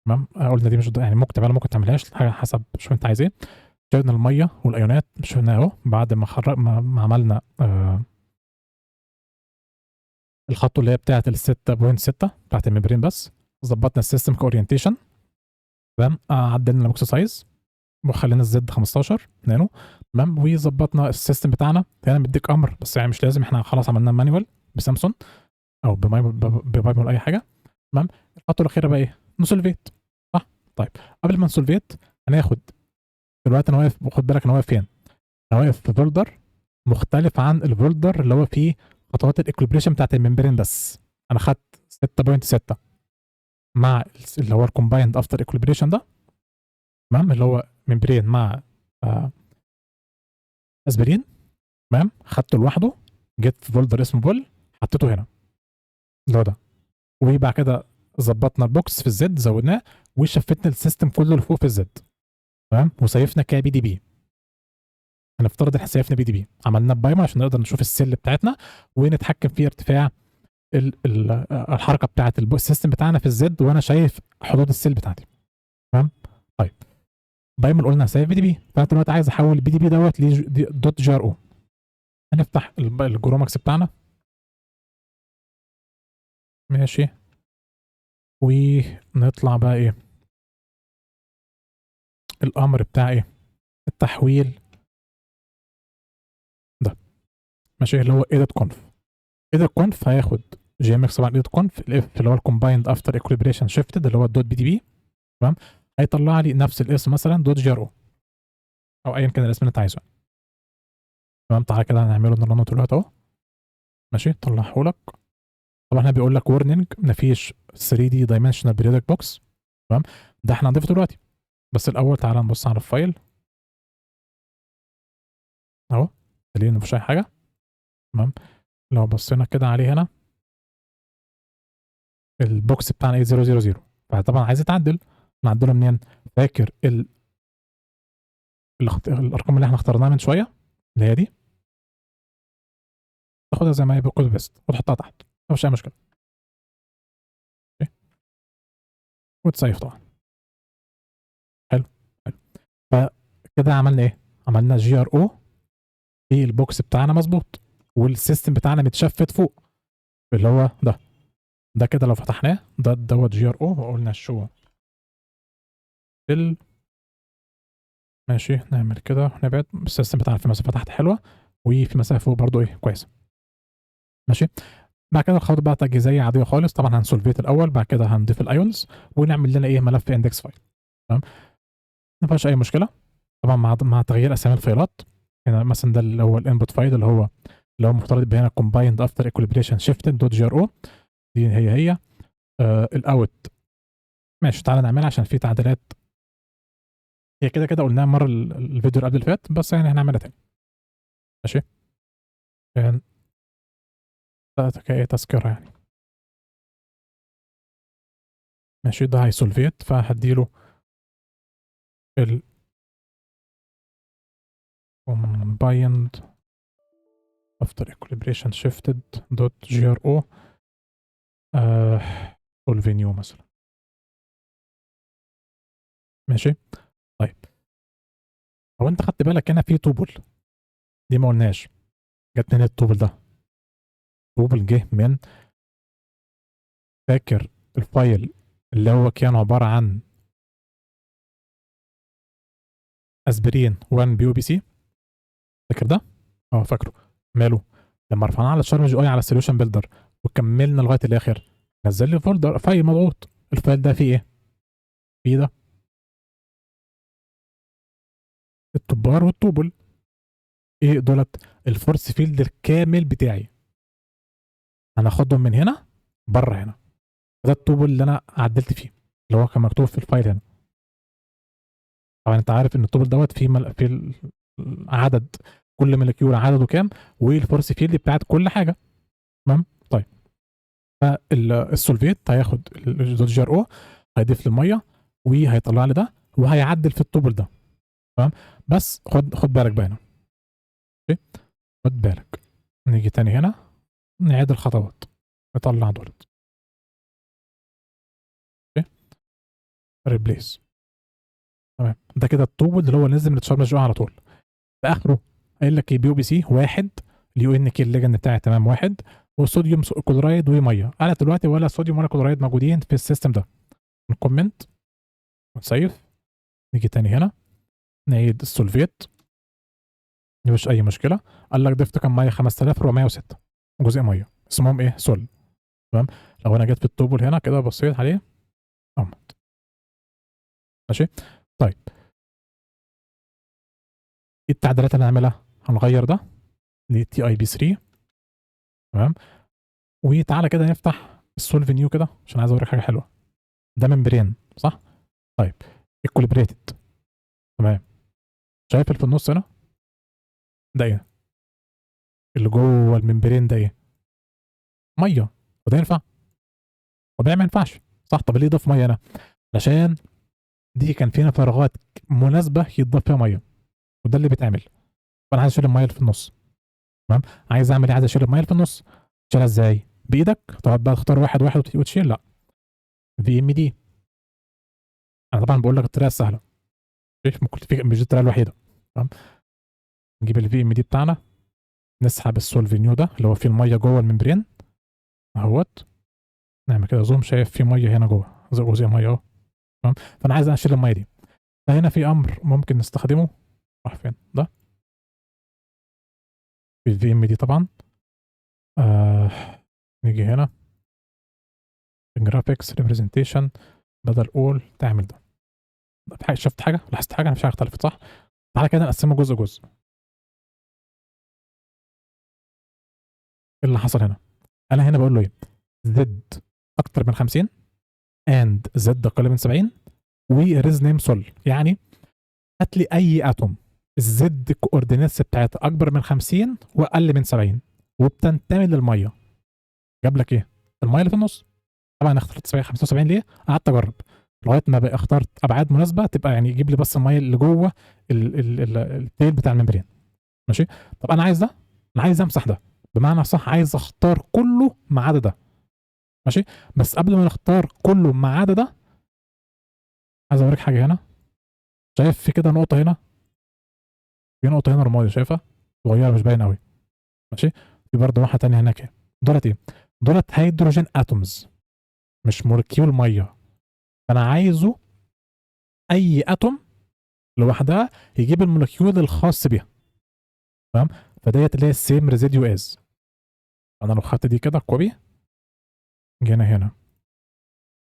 تمام. قلنا دي مش يعني ممكن تعملها، ممكن تعملهاش، حاجه حسب شوف انت عايز ايه. شفنا الميه والايونات شفناها اهو، بعد ما ما عملنا الخطوه اللي هي بتاعت ال 6.6 بتاعت الممبرين بس. ظبطنا السيستم كاورينتيشن، تمام. عدلنا البوكس سايز وخلينا الزد 15 نانو. تمام. وظبطنا السيستم بتاعنا. هنا مديك امر بس يعني مش لازم، احنا خلاص عملناه مانيوال بسامسون او ببايمول اي حاجه. تمام. الخطوه الاخيره بقى ايه؟ نسولفيت. صح. طيب قبل ما نسولفيت هناخد دلوقتي، انا واقف، خد بالك انا واقف فين؟ انا واقف في فولدر مختلف عن الفولدر اللي هو فيه خطوات الاكوليبريشن بتاعت الممبرين بس. انا خدت 6.6 مع اللي هو الكومبايند افتر اكوليبريشن ده. تمام. اللي هو ممبرين مع اسبرين. تمام. خدته لوحده، جيت في فولدر اسمه بول، حطيته هنا اللي هو ده. وبعد كده ظبطنا البوكس في الزد، زودناه وشفتنا السيستم كله اللي فوق في الزد. تمام. وسيفنا كبي دي بي. هنفترض احنا سيفنا بي دي بي، عملنا بايمر عشان نقدر نشوف السيل بتاعتنا ونتحكم في ارتفاع الحركه بتاعت السيستم بتاعنا في الزد، وانا شايف حدود السيل بتاعتي. تمام. طيب بايمر قلنا سيف بي دي بي، فانا دلوقتي عايز احول البي دي بي دوت دوت جي ار او. هنفتح الجروماكس بتاعنا. ماشي. ونطلع بقى ايه الامر بتاع ايه التحويل ده. ماشي. اللي هو ايديت كونف. ايديت كونف هياخد جي ام اكس طبعا. ايديت كونف الاف اللي هو الكومبايند افتر اكوليبريشن شيفتد اللي هو الدوت بي دي بي. تمام. هيطلع لي نفس الاسم مثلا دوت جي ار او او ايا كان الاسم اللي انت عايزه. تمام. تعالى كده هنعمله نرنه دلوقتي اهو. ماشي. طلعه لك. طبعا هنا بيقول لك ورنينج مفيش 3 دي دايمنشنال بريودك بوكس. تمام. ده احنا هنضيفه دلوقتي، بس الاول تعالى نبص على الفايل اهو. خلينا مفيش اي حاجه. تمام. لو بصينا كده عليه هنا البوكس بتاعنا ايه 000، فطبعا عايز يتعدل. نعدله منين؟ فاكر الارقام اللي احنا اخترناها من شويه اللي هي دي، تاخدها زي ما هي بكل بيست وتحطها تحت، مفيش اي مشكله. اوكي. وتسيف طبعا. حلو. حلو. فكده عملنا ايه؟ عملنا جي ار او في البوكس بتاعنا مظبوط، والسيستم بتاعنا متشفت فوق اللي هو ده كده لو فتحناه دوت جي ار او وقلنا شو ماشي. نعمل كده ونبعد السيستم بتاعنا في مسافه تحت حلوه، وفي مسافه فوق برضو ايه كويسه. ماشي. بعد كده الخطوه بقى تجهيزيه عاديه خالص. طبعا هنسولفيت الاول، بعد كده هنضيف الايونز ونعمل لنا ايه ملف اندكس فايل. تمام. ما فيهاش اي مشكله. طبعا مع تغيير اسامي الفايلات. هنا مثلا ده اللي هو الانبوت فايل اللي هو مرتبط بهنا كومبايند افتر ايكوليبريشن شيفتد دوت جي ار او. دي هي الاوت. ماشي. تعالى نعملها عشان في تعديلات. هي كده كده قلناها مره الفيديو اللي قبل اللي فات، بس يعني هنعملها تاني. ماشي. يعني تذكره يعني. ماشي. ده هيسولفيت فهديله ال combined after equilibration shifted dot gro solve new مثلا. ماشي. طيب هو انت خدت بالك هنا في توبل دي ما قلناش جت من التوبل ده؟ توبل جه من، فاكر الفايل اللي هو كان عباره عن اسبرين 1 بي او بي سي؟ فاكر ده؟ اه فاكره. ماله؟ لما رفعناه على شارم جي اي على السوليوشن بيلدر وكملنا لغايه الاخر نزل لي فولدر فايل مضغوط. الفايل ده فيه ايه؟ فيه ده التبار والطوبل. ايه دولت؟ الفورس فيلد الكامل بتاعي. هناخدهم من هنا بره هنا. ده الطوبل اللي انا عدلت فيه اللي هو كان مكتوب في الفايل هنا. طبعا انت عارف ان الطوبل دوت فيه عدد كل مولكيول عدده كام، والفورس فيلد بتاعت كل حاجه. تمام. طيب فالسولفيت هياخد الدوت جي ار او، هيضيف للميه وهيطلع لي ده وهيعدل في الطوبل ده. تمام. بس خد بالك بقى هنا. اوكي. خد بالك. نيجي تاني هنا نعيد الخطوات. نطلع دولت. اوكي. ريبليس. تمام. ده كده الطوبل اللي هو نزل من الشارج جوه على طول. في اخره قايل لك بي او بي سي واحد، اليو ان كي الليجند بتاعي تمام واحد، وصوديوم كلورايد وميه. انا دلوقتي ولا صوديوم ولا كلورايد موجودين في السيستم ده. نكومنت. ونسيف. نيجي تاني هنا نعيد السولفيت، مفيش أي مشكلة. قال لك ضفت كام مَيّة؟ 5406 جزء مَيّة اسمهم إيه؟ سول. تمام؟ لو أنا جيت في التوبل هنا كده بصيت عليه أهوّة. ماشي؟ طيب إيه التعديلات اللي هنعملها؟ هنغيّر ده لTIP3. تمام؟ وتعالَ كده نفتح الsolve new كده عشان عايز أوريك حاجة حلوة. ده membrane صح؟ طيب equilibrated. تمام. شايف اللي في النُص هنا؟ ده إيه؟ اللي جوّه الmembrane ده إيه؟ مَيّة. وده ينفع؟ وده ما ينفعش صح؟ طب ليه ضاف مَيّة هنا؟ علشان دي كان فينا فراغات مناسبة يتضاف فيها مَيّة، وده اللي بيتعمل. فأنا عايز أشيل المَيّة اللي في النُص. تمام؟ عايز أعمل إيه؟ عايز أشيل المَيّة اللي في النُص. تشيلها إزاي؟ بإيدك؟ تقعد بقى تختار واحد وتشيل؟ لأ. VMD. أنا طبعًا باقول لك الطريقة السهلة. مش دي الطريقة الوحيدة. تمام؟ نجيب الVMD بتاعنا، نسحب الsolve new ده اللي هو فيه المَيّة جوّه الmembrane أهوّة. نعمل كده zoom، شايف في مَيّة هنا جوّه، جزء مَيّة أهو. تمام؟ فأنا عايز أشيل المَيّة دي. فهنا في أمر ممكن نستخدمه. راح فين؟ ده. في الVMD طبعًا. نيجي هنا graphics representation بدل all تعمل ده. شُفت حاجة؟ لاحظت حاجة؟ ما فيش حاجة اختلفت صح؟ تعالَ كده نقسّمه جزء، جزء. إيه اللي حصل هنا؟ أنا هنا باقول له إيه؟ Z أكتر من 50 and Z أقل من 70 وRes name sol. يعني هات لي أي atom الZ coordinates بتاعتها أكبر من 50 وأقل من 70 وبتنتمي للمَيّة. جاب لك إيه؟ المَيّة اللي في النُص. طبعًا أنا اخترت 75 ليه؟ قعدت أجرّب لغاية ما اخترت أبعاد مناسبة تبقى يعني يجيب لي بس المَيّة اللي جوّه الtail بتاع الmembrane. ماشي؟ طب أنا عايز ده، أنا عايز أمسح ده، بمعنى أصح عايز أختار كُلّه ما عدا ده. ماشي؟ بس قبل ما نختار كُلّه ما عدا ده، عايز أوريك حاجة هنا. شايف في كده نقطة هنا؟ في نقطة هنا رمادي شايفها؟ صغيّرة مش باينة أوي. ماشي؟ في برضه واحدة تانية هناك أهي. دُولة إيه؟ دُولة hydrogen atoms مش molecule مَيّة. فأنا عايزه أي atom لوحدها يجيب المولكيول الخاص بيها. تمام؟ فديّة اللي هي الsame residue as. أنا لو خدت دي كده copy، جينا هنا،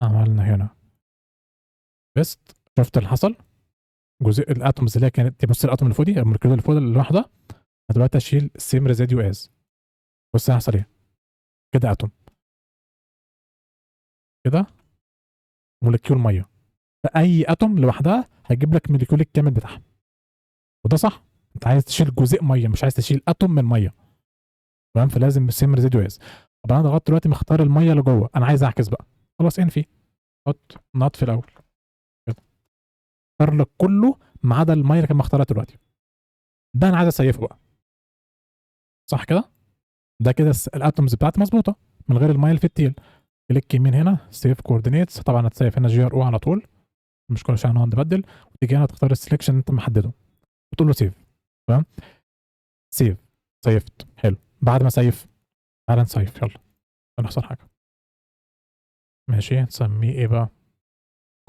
عملنا هنا paste، شُفت اللي حصل؟ جزيء الatoms اللي هي كانت دي، بُص الatom اللي فوق دي، المولكيول اللي فوق لوحدها. أنا دلوقتي هاشيل الsame residue as. بُص هيحصل إيه؟ كده atom، كده مولكيول مَيّة. فأي atom لوحدها هيجيب لك المولكيول الكامل بتاعها. وده صح. أنت عايز تشيل جزيء مَيّة، مش عايز تشيل atom من مَيّة. تمام؟ فلازم الsame residue as. طب أنا لغاية دلوقتي مختار المَيّة اللي جوّه، أنا عايز أعكس بقى. خلاص انفي، حُط not في الأول. كده. اختار لك كُلّه ما عدا المَيّة اللي كان مختارها دلوقتي. ده أنا عايز أسيّفه بقى. صح كده؟ ده كده الatoms بتاعتي مضبوطة من غير المَيّة اللي في التيل. كليك يمين هنا save coordinates، طبعًا هتسيّف هنا GRO على طول، مش كل شوية هنقعد نبدّل. وتيجي هنا تختار الselection اللي أنت محدده وتقول له save. تمام؟ save. سيّفت، حلو. بعد ما أسيّف، تعالَ نسيّف يالّا عشان يحصل حاجة. ماشي، هنسميه إيه بقى؟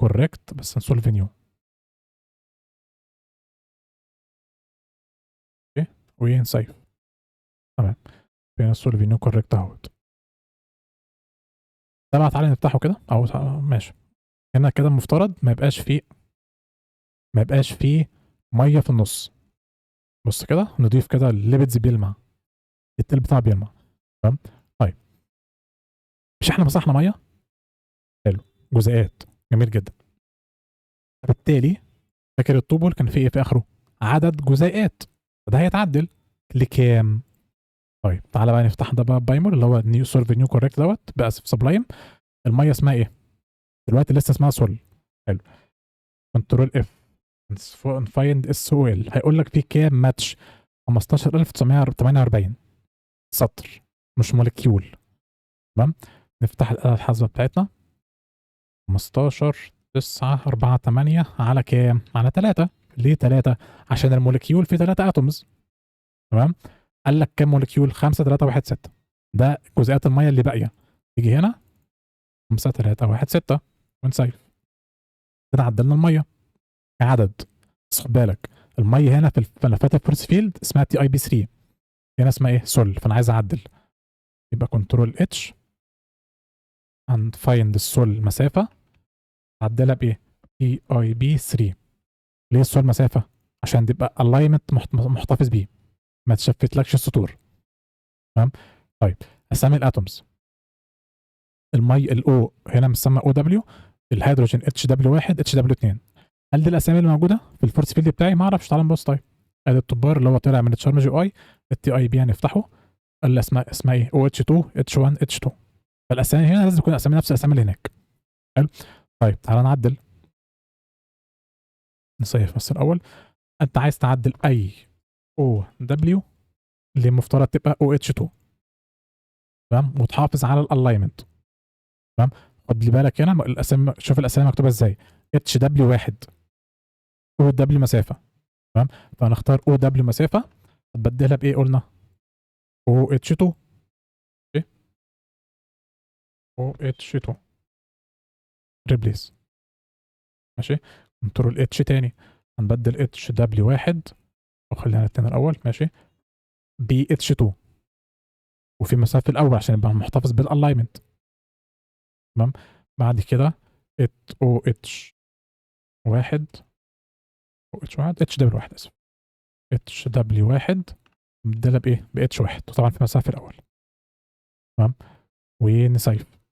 correct بس نsolve new. أوكي، ونسيّف. تمام. فين الsolve new correct أهوّة. ده بقى تعالَ نفتحه كده أهو ماشي. هنا كده المفترض ما يبقاش فيه مَيّة في النُص. بُص كده، نضيف كده الlipids بيلمع، التيل بتاعه بيلمع. تمام؟ طيب، مش إحنا مسحنا مَيّة؟ حلو، جزيئات، جميل جدًا. فبالتالي فاكر الطوبول كان فيه إيه في آخره؟ عدد جزيئات، فده هيتعدل لكام؟ طيب تعالَ بقى نفتح ده بقى بprimer اللي هو new solve new correct دوّة، آسف sublime. المَيّة اسمها إيه؟ دلوقتي لسه اسمها sol. حلو. control F find SOL هيقول لك في كام match؟ 15948 سطر مش مولكيول. تمام؟ نفتح الآلة الحاسبة بتاعتنا. 15 9 4 8 على كام؟ على 3. ليه 3؟ عشان المولكيول فيه 3 atoms. تمام؟ قال لك كام مولكيول؟ 5 3 1 6. ده جزيئات المَيّة اللي باقية. تيجي هنا 5 3 1 6 ونسيف. كده عدلنا الميه كعدد. بس خد بالك الميه هنا في ملفات الفورس فيلد اسمها تي اي بي 3، هنا اسمها ايه؟ سول. فانا عايز اعدل، يبقى كنترول اتش اند فايند السول مسافه، اعدلها بايه؟ تي اي بي 3. ليه السول مسافه؟ عشان تبقى الاينمنت محتفظ بيه، ما تشفتلكش السطور. تمام. طيب اسامي الاتومز، المي الاو هنا مسمى او دبليو، الهيدروجين اتش دبليو 1 اتش دبليو 2. هل دي الاسامي اللي موجوده في الفورس فيلد بتاعي؟ ما اعرفش، تعال نبص. طيب ادي الطبار اللي هو طلع من التشارم جي اي، التي اي بي هنفتحه، الاسماء اسمها ايه؟ او اتش 2 اتش 1 اتش 2. فالاسامي هنا لازم تكون اسامي نفس الاسامي اللي هناك. حلو. طيب تعالى نعدل، نصيف بس الاول. انت عايز تعدل اي او دبليو اللي المفترض تبقى او اتش 2، تمام، وتحافظ على الالاينمنت. تمام. خد لي بالك هنا الاسامي، شوف الاسامي مكتوبه ازاي. اتش دبليو 1 او دبليو مسافه، تمام. فهنختار او دبليو مسافه، هتبدلها بايه قلنا؟ او اتش 2. او اتش 2 ريبليس. ماشي. كنترول اتش تاني، هنبدل اتش دبليو 1 وخلينا التاني الاول، ماشي، بي اتش 2، وفي مسافه الاول عشان يبقى محتفظ بالالاينمنت. تمام. بعد كده ات او اتش 1، او اتش 1 اتش دبليو 1 اسف، اتش دبليو 1 مبدله بايه؟ ب اتش 1، وطبعا في مسافه الاول. تمام. ونسيف.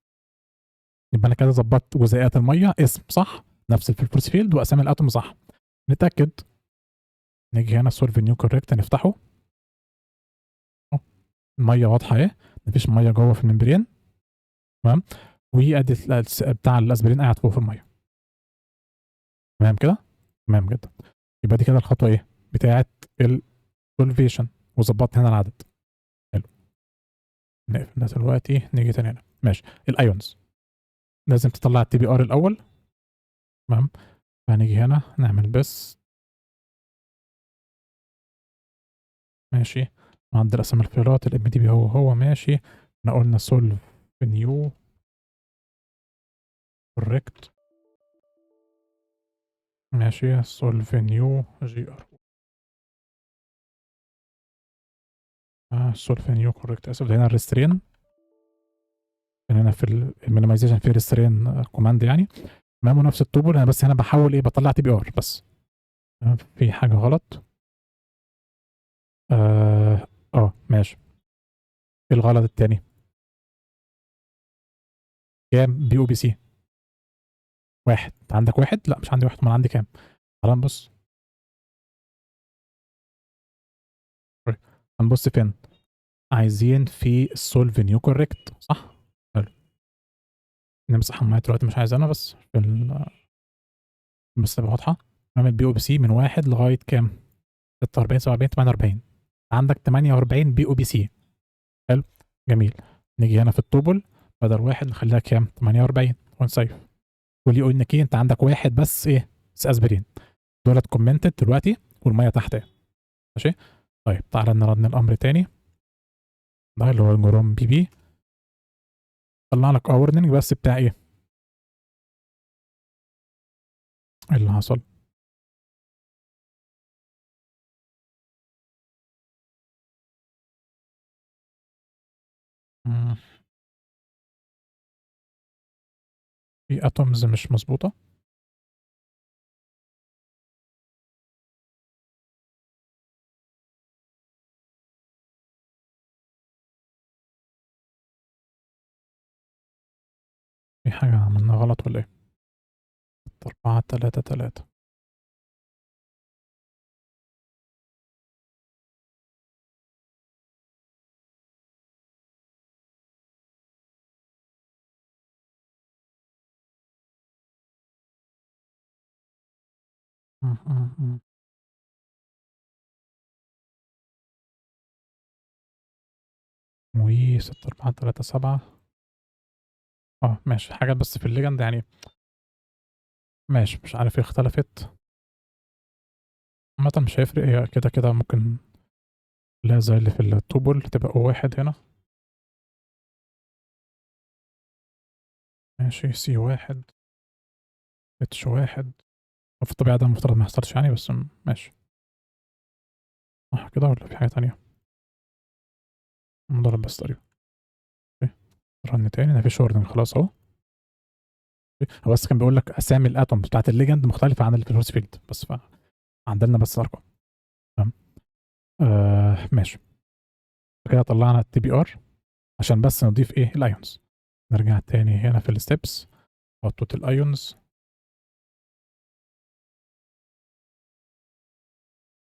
يبقى انا كده ظبطت جزيئات الميه، اسم صح نفس في الفورس فيلد، واسامي الاتوم صح. نتاكد، نيجي هنا سولف نيو كوريكت نفتحه. الميه واضحه اهي، مفيش ميه جوه في الممبرين. تمام. وادي بتاع الاسبرين قاعد فوق في الميه. تمام كده، تمام جدا. يبقى دي كده الخطوه ايه؟ بتاعه السولفيشن، وظبطت هنا العدد. حلو. نقفل ده دلوقتي، نيجي تاني هنا. ماشي. الايونز لازم تطلع التي بي ار الاول. تمام. فهنيجي هنا نعمل بس، ماشي، نعدل اسامي الفيلات. الام دي بي هو ماشي. احنا قلنا سولف نيو كوريكت، ماشي، سولف نيو جي ار، سولف نيو كوريكت اسف. هنا الريسترين، هنا في المينيمايزيشن في ريسترين كوماند يعني. تمام. ونفس التوبل انا بس هنا بحول ايه؟ بطلع تي بي ار بس. تمام. في حاجه غلط. ماشي. ايه الغلط التاني؟ كام بي او بي سي؟ واحد. انت عندك واحد؟ لا مش عندي واحد، امال عندي كام؟ تعال نبص. طيب، هنبص فين؟ عايزين في السولف نيو كوريكت صح؟ حلو. نمسح المايه دلوقتي مش عايز انا، بس في بس تبقى واضحه. نعمل بي او بي سي من واحد لغايه كام؟ 46 47 48. عندك 48 بي او بي سي. حلو. جميل. نيجي هنا في التوبل، بدل واحد نخليها كام؟ 48 ونسيف. واللي يقول انك ايه؟ انت عندك واحد بس ايه؟ بس اسبرين. دولت كومنتد دلوقتي، والميه تحت ايه؟ ماشي. طيب تعالى نرن الامر تاني، ده اللي هو الجروم بي بي. طلع لك ورنينج بس بتاع ايه؟ ايه اللي حصل؟ مم. في اتومز مش مظبوطه. في حاجه عملناها غلط ولا ايه؟ 4 3 3. و 6 4 3 7. ماشي. حاجات بس في الليجند يعني، ماشي، مش عارف ايه اختلفت. عامة مش هيفرق، هي كده كده ممكن لا زي اللي في التوبل تبقى او واحد هنا. ماشي. سي واحد H1 في الطبيعة ده المفترض ما يحصلش يعني، بس ماشي. صح كده والّا في حاجة تانية؟ مجرد بس تقريبًا. أوكي. run تاني ما فيش wording خلاص أهو. هو بس كان بيقول لك أسامي الatoms بتاعة الlegend مختلفة عن اللي في الforce field بس، فعدلنا بس الأرقام. تمام. ماشي. كده طلعنا الTBR عشان بس نضيف إيه الions. نرجع تاني هنا في الsteps أحط الions.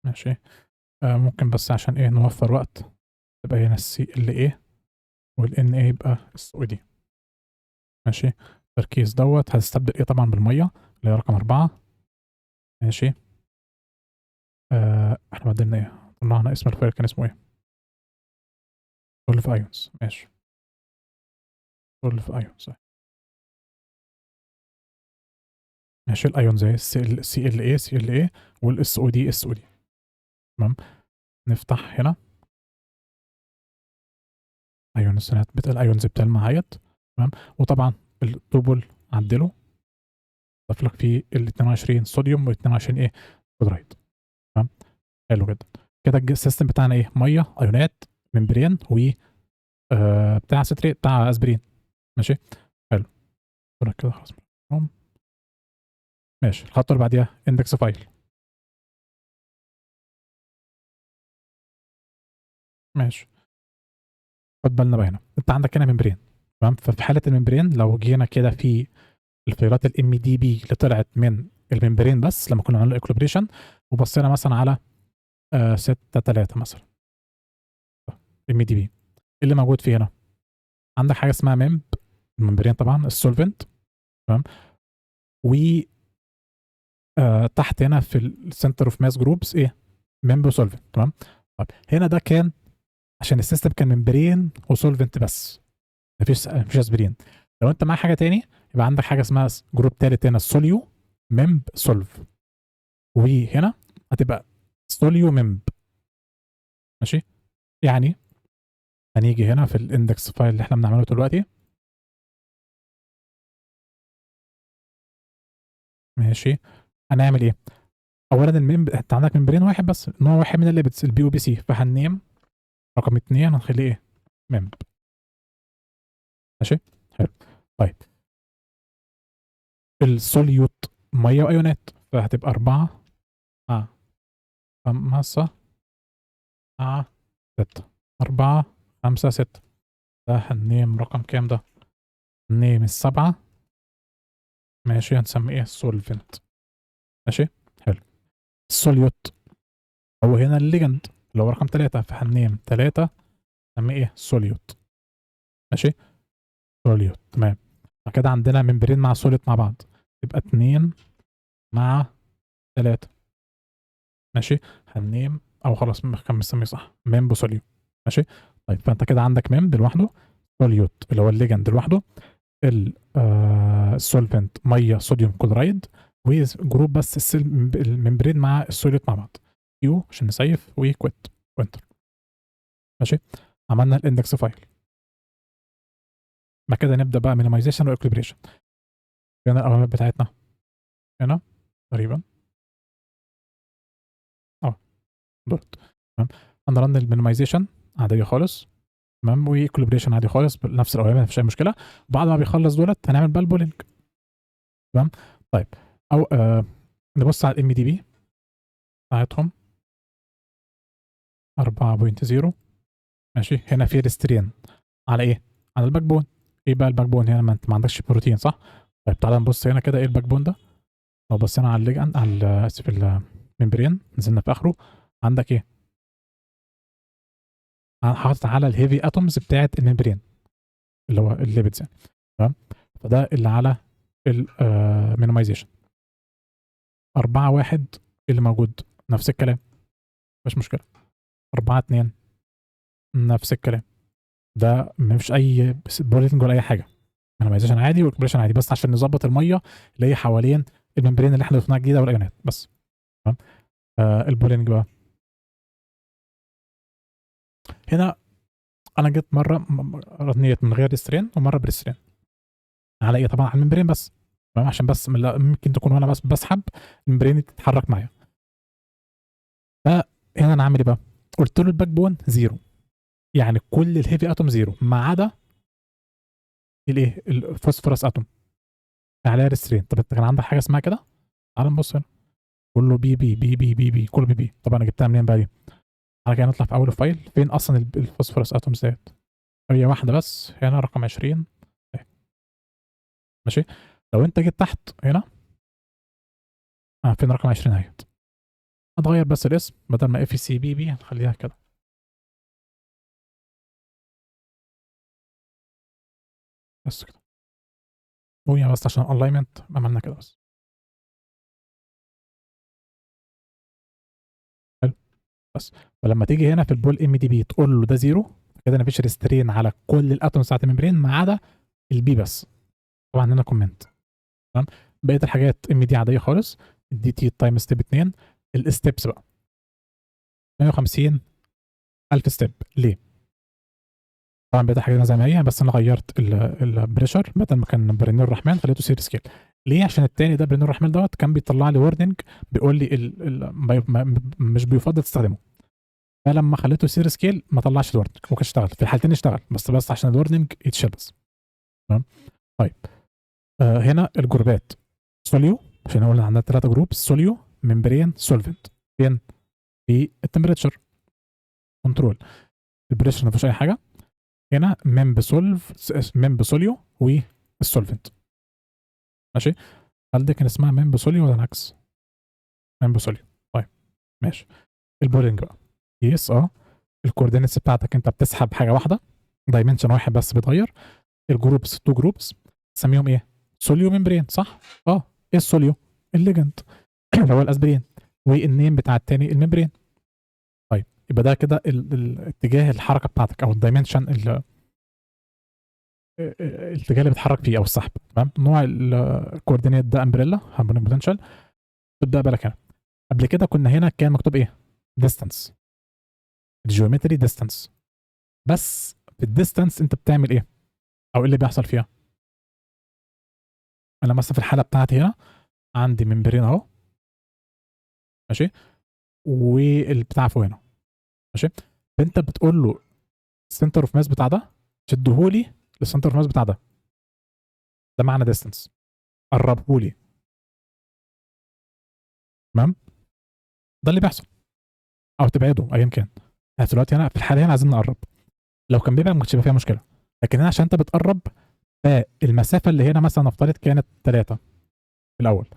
ماشي. ممكن بس عشان إيه نوفّر وقت تبقى هنا الCLA والNA يبقى SOD. ماشي. التركيز دوّة هتستبدل إيه طبعًا بالمَيّة اللي هي رقم 4. ماشي. إحنا بدلنا إيه؟ طلعنا اسم الفايل كان اسمه إيه؟ solve ions. ماشي. solve ions أهي. ماشي الions أهي CLA والSOD. تمام. نفتح هنا ions الions بتلمع أهيّة. تمام. وطبعًا الtable عدّله ضاف لك فيه ال22 صوديوم و22 إيه كلورايد. تمام. حلو جدًا. كده السيستم بتاعنا إيه مَيّة، أيونات، ممبرين و بتاع citrate بتاع أسبرين. ماشي. حلو. دول كده خلاص. تمام. ماشي. الخطوة اللي بعديها index file. ماشي. خُد بالنا بقى هنا، أنت عندك هنا ممبرين. تمام. ففي حالة الممبرين لو جينا كده في الفايلات الMDB اللي طلعت من الممبرين بس لمّا كنا عملنا equilibration وبصينا مثلًا على 6.3 مثلًا MDB، إيه اللي موجود فيه هنا؟ عندك حاجة اسمها الممبرين طبعًا الsolvent. تمام. و تحت هنا في الcenter of mass groups إيه memb وsolvent. تمام. طيب هنا ده كان عشان السيستم كان ممبرين وsolvent بس، ما فيش أسبرين. لو أنت معاك حاجة تاني يبقى عندك حاجة اسمها جروب تالت هنا solue memb solve، وهنا هتبقى solue memb. ماشي. يعني هنيجي هنا في الindex file اللي إحنا بنعمله دلوقتي. ماشي. هنعمل إيه؟ أولًا أنت عندك ممبرين واحد بس، نوع واحد من الليبيدز الBOPC، فهننيم رقم 2 هنخليه إيه memb. ماشي. حلو. طيب الsolute مَيّة وأيونات، فهتبقى 4 مع 5 مع 6. 4 5 6. ده هننيم رقم كام ده؟ هننيم ال7. ماشي. هنسميه إيه solvent. ماشي. حلو. الsolute هو هنا الligand اللي هو رقم 3، فهننيم 3 نسميه إيه solute. ماشي. solute. تمام. بعد كده عندنا ممبرين مع solute مع بعض، يبقى 2 مع 3. ماشي. هننيم أو خلاص كان مسميه صح memb solute. ماشي. طيب فأنت كده عندك memb لوحده، solute اللي هو الligand لوحده، الsolvent مَيّة صوديوم كلورايد، وجروب بس الممبرين مع الsolute مع بعض. Q عشان نسيّف وquit وenter. ماشي. عملنا الindex file. بعد كده نبدأ بقى minimization وequilibration. فين الأوامر بتاعتنا؟ هنا تقريبًا. دُولة. تمام. هنrun الminimization عادية خالص. تمام. وequilibration عادي خالص بنفس الأوامر ما فيش أي مشكلة. وبعد ما بيخلّص دُولة هنعمل بقى الpooling. تمام. طيب أو نبُص على الMDB بتاعتهم 4.0. ماشي. هنا في restrain على إيه؟ على الbackbone. إيه بقى الbackbone هنا؟ ما أنت ما عندكش بروتين صح؟ طيب تعالَ نبُص هنا كده إيه الbackbone ده. لو بصينا على آسف الmembrane نزلنا في آخره، عندك إيه؟ حاطط على الheavy atoms بتاعة الmembrane اللي هو الlipids يعني. تمام. فده اللي على minimization. 4.1 اللي موجود نفس الكلام، ما فيش مشكلة. 4.2 نفس الكلام. ده ما فيش أي bulleting ولا أي حاجة. minimization عادي وequilibration عادي، بس عشان نضبّط المَيّة اللي هي حوالين الmembrane اللي إحنا ضفناها جديدة والأيونات بس. تمام. الpooling بقى هنا أنا جيت مرّة رنّيت من غير restrain ومرّة بrestrain على إيه؟ طبعًا على الmembrane بس. تمام، عشان بس ممكن تكون وانا بس بسحب الممبرين تتحرك معايا. فهنا انا عامل ايه بقى؟ قلت له الباك بون زيرو، يعني كل الهيفي اتوم زيرو ما عدا الايه؟ الفوسفورس اتوم عليها ريسترين. طب انت كان عندك حاجه اسمها كده؟ تعال نبص هنا، كله بي بي بي بي بي بي، كله بي بي. طب انا جبتها منين بقى دي؟ على كده نطلع في اول الفايل، فين اصلا الفوسفورس اتومز ديت؟ هي واحده بس هنا، رقم 20 اهي. ماشي. لو انت جيت تحت هنا، فين رقم 20 اهي. هتغير بس الاسم، بدل ما اف سي بي بي هنخليها كده بس كده. وهي بس عشان الاينمنت عملنا كده بس. حلو. بس فلما تيجي هنا في البول ام دي بي تقول له ده زيرو، كده مفيش ريسترين على كل الاتومز بتاعت الممبرين ما عدا البي بس. طبعا هنا كومنت. تمام. بقيه الحاجات ام دي عاديه خالص. الدي تي تايم ستيب 2. الستبس بقى 150 الف ستيب. ليه؟ طبعا بقيت الحاجات زي ما هي، بس انا غيرت البريشر، بدل ما كان برينير الرحمن خليته سير سكيل. ليه؟ عشان التاني ده برينير الرحمن دوت كان بيطلع لي وورنينج بيقول لي مش بيفضل تستخدمه. فلما خليته سير سكيل ما طلعش الورنينج، ممكن اشتغل في الحالتين، اشتغل بس عشان الورنينج يتشال بس. تمام. طيب هنا الجروبات سوليو، عشان قلنا عندنا 3 جروب: سوليو، ممبرين، سولفنت. فين؟ في التمبريتشر كنترول. البريشر ما فيش اي حاجه. هنا ممب سوليو والسولفنت. ماشي. هل دي كان اسمها ممب سوليو ولا العكس؟ ممب سوليو. طيب ماشي. البولينج بقى يس الكوردينيتس بتاعتك انت بتسحب حاجه واحده، دايمنشن واحد بس بيتغير. الجروبس 2 جروبس، تسميهم ايه؟ سوليو ممبرين، صح؟ ايه السوليو؟ الليجند اللي هو الاسبرين، والنيم بتاع التاني الممبرين. طيب يبقى ده كده الاتجاه الحركه بتاعتك او الدايمنشن الاتجاه اللي بيتحرك فيه او السحب. تمام. نوع الكوردينيت ده امبريلا هارمونيك بوتنشال. تبدا بالك هنا. قبل كده كنا هنا كان مكتوب ايه؟ ديستانس. الجيومتري ديستانس. بس في الديستانس انت بتعمل ايه؟ او ايه اللي بيحصل فيها؟ انا مثلا في الحاله بتاعتي هنا عندي ممبرين اهو. ماشي. والبتاع فوق هنا. ماشي. فانت بتقول له السنتر اوف ماس بتاع ده شدهولي للسنتر اوف ماس بتاع ده. ده معنى ديستانس. قربهولي. تمام. ده اللي بيحصل. او تبعده ايا كان. احنا دلوقتي هنا في الحاله هنا عايزين نقرب. لو كان بيبعد ما كانش يبقى فيها مشكله، لكن هنا عشان انت بتقرب، فالمسافه اللي هنا مثلا نفترض كانت 3 في الاول،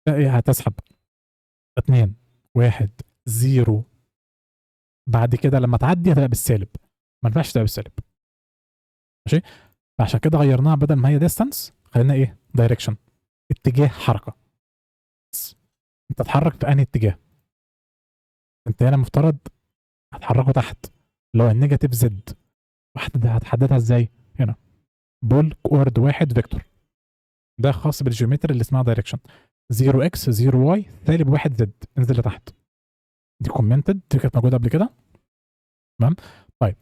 هتسحب 2 1 0. بعد كده لما تعدي هتبقى بالسالب، ما ينفعش تبقى بالسالب. ماشي. فعشان كده غيرناها، بدل ما هي ديستانس خلينا ايه؟ دايركشن، اتجاه حركه. بس انت تتحرك في انهي اتجاه؟ انت هنا مفترض هتحركه تحت، اللي هو النيجاتيف زد. هتحددها ازاي؟ هنا بول كورد واحد فيكتور، ده خاص بالجيومتري اللي اسمها دايركشن. 0 اكس 0 واي سالب 1 زد، انزل لتحت. دي كومنتد، دي كانت موجوده قبل كده. تمام. طيب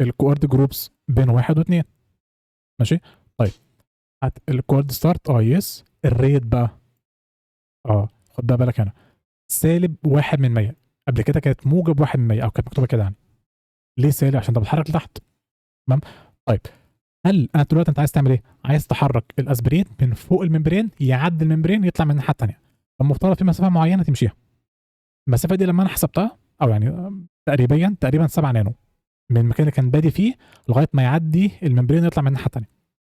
الكوورد جروبس بين 1 و2. ماشي. طيب الكوورد ستارت يس. الريت بقى خد بقى بالك هنا، سالب 1 من 100. قبل كده كانت موجب 1 من 100 او كانت مكتوبه كده يعني. ليه سالب؟ عشان ده بتحرك لتحت. تمام. طيب هل انا دلوقتي انت عايز تعمل ايه؟ عايز تحرك الاسبرين من فوق الممبرين يعدي الممبرين يطلع من الناحيه الثانيه. فالمفترض في مسافه معينه تمشيها. المسافه دي لما انا حسبتها، او يعني تقريبا 7 نانو من المكان اللي كان بادي فيه لغايه ما يعدي الممبرين يطلع من الناحيه الثانيه.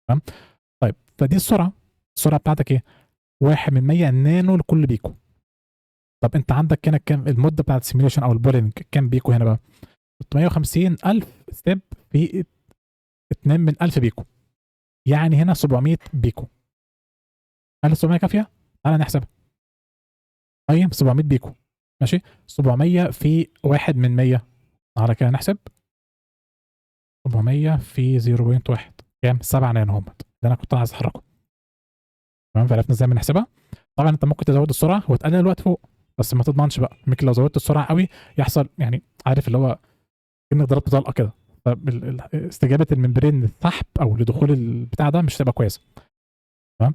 تمام. طيب فدي السرعه بتاعتك ايه؟ 1 من 100 نانو لكل بيكو. طب انت عندك هنا كام المده بتاعت السيميوليشن او البولينج؟ كام بيكو هنا بقى؟ 650 الف ستيب في 2 من 1000 بيكو، يعني هنا 700 بيكو. هل 700 كافيه؟ تعالى نحسبها. طيب 700 بيكو. ماشي. 700 في 1 من 100، على كده نحسب 700 في 0.1 كام؟ 7 نانو هم ده انا كنت عايز احركه. تمام. فعرفنا ازاي بنحسبها. طبعا انت ممكن تزود السرعه وتقلل الوقت فوق، بس ما تضمنش بقى، ممكن لو زودت السرعه قوي يحصل يعني، عارف اللي هو كأنك ضربت طلقه كده، استجابه الممبرين للسحب او لدخول البتاع ده مش هتبقى كويسه. تمام.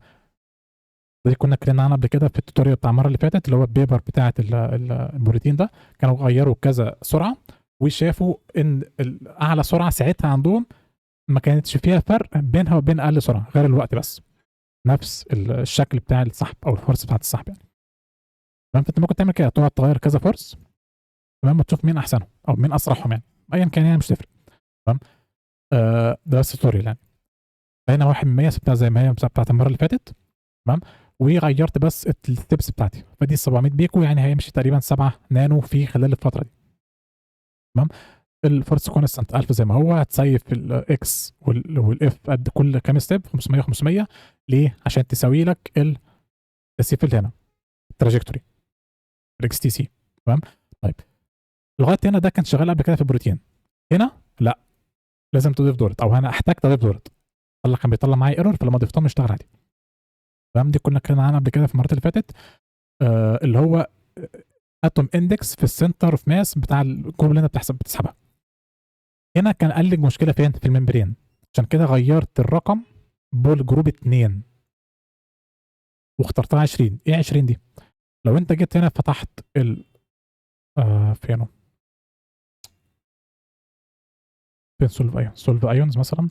دي كنا اتكلمنا عنها قبل كده في التوتوريال بتاع المره اللي فاتت، اللي هو البيبر بتاعه البروتين ده. كانوا غيروا كذا سرعه وشافوا ان اعلى سرعه ساعتها عندهم ما كانتش فيها فرق بينها وبين اقل سرعه غير الوقت بس، نفس الشكل بتاع السحب او الفورس بتاعت السحب يعني. تمام، فانت ممكن تعمل كده، تقعد تغير كذا فورس، تمام، وتشوف مين احسنهم او مين اسرعهم يعني، ايا كان يعني مش تفرق. تمام. ده بس توتوريال يعني. هنا 1 سبتها زي ما هي بتاعت المره اللي فاتت. تمام. وغيرت بس الستبس بتاعتي، فدي 700 بيكو يعني هيمشي تقريبا 7 نانو في خلال الفتره دي. تمام. الفورس كونستانت 1000 زي ما هو، هتسيف الاكس والاف قد كل كام ستيب 500 500. ليه؟ عشان تساوي لك التسييف اللي هنا، التراجكتوري، الاكس تي سي. تمام. طيب لغايه هنا ده كان شغال قبل كده في البروتين. هنا لا، لازم تضيف دورت، او انا احتاج اضيف دورت. كان بيطلع معايا ايرور، فلما ضفتهم اشتغل عادي. تمام. دي كنا اتكلمنا عنها قبل كده في المرات اللي فاتت. اللي هو اتوم اندكس في السنتر اوف ماس بتاع الجروب اللي انت بتسحبها. هنا كان قال لك مشكله فين؟ في الممبرين، عشان كده غيرت الرقم بول جروب 2 واخترتها 20. ايه 20 دي؟ لو انت جيت هنا فتحت ال فينه فين سولف ايونز مثلا،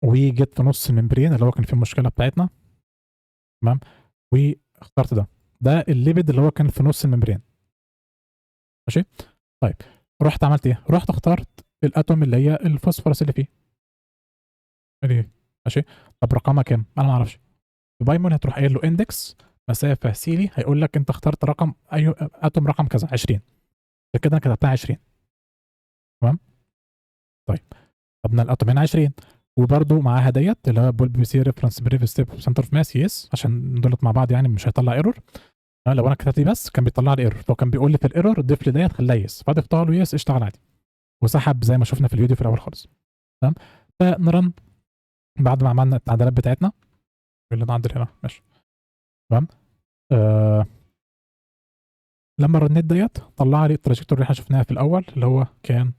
وجيت في نص الممبرين اللي هو كان فيه المشكله بتاعتنا. تمام. واخترت ده الليبيد اللي هو كان في نص الممبرين. ماشي. طيب رحت عملت ايه؟ رحت اخترت الاتوم اللي هي الفوسفورس اللي فيه دي. ماشي. طب رقمها كام؟ انا ما اعرفش. بايمون هتروح قايل له اندكس مسافه سيلي، هيقول لك انت اخترت رقم اي اتوم رقم كذا 20، كده انا كتبتها 20. تمام. طيب طب الاتوم هنا 20، وبرده معاها ديت اللي هو بول بي سي ريفرنس بريف ستيب سنتر اوف ماس، يس، عشان دولت مع بعض يعني مش هيطلع ايرور. لو انا كتبت دي بس كان بيطلع لي ايرور، فكان بيقول لي في الايرور ضيف لي ديت خليها يس، فضفتها له يس، اشتغل عادي وسحب زي ما شفنا في الفيديو في الاول خالص. تمام. فنرن بعد ما عملنا التعديلات بتاعتنا اللي نعدل هنا. ماشي. تمام. لما رنيت ديت طلع لي التراجكتور اللي احنا شفناها في الاول، اللي هو كان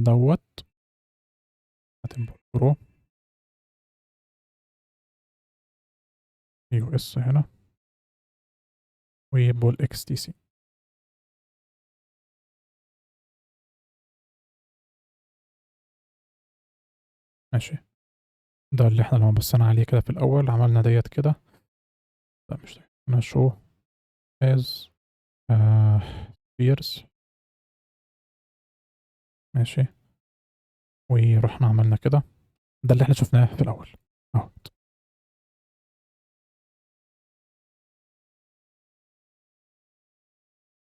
دوت برو يو اس هنا وبول اكس تي سي. ماشي. ده اللي احنا لما بصينا عليه كده في الاول عملنا ديت كده. لا مش ده، انا شو از بيرز. ماشي. ورحنا عملنا كده، ده اللي احنا شفناه في الاول اهو.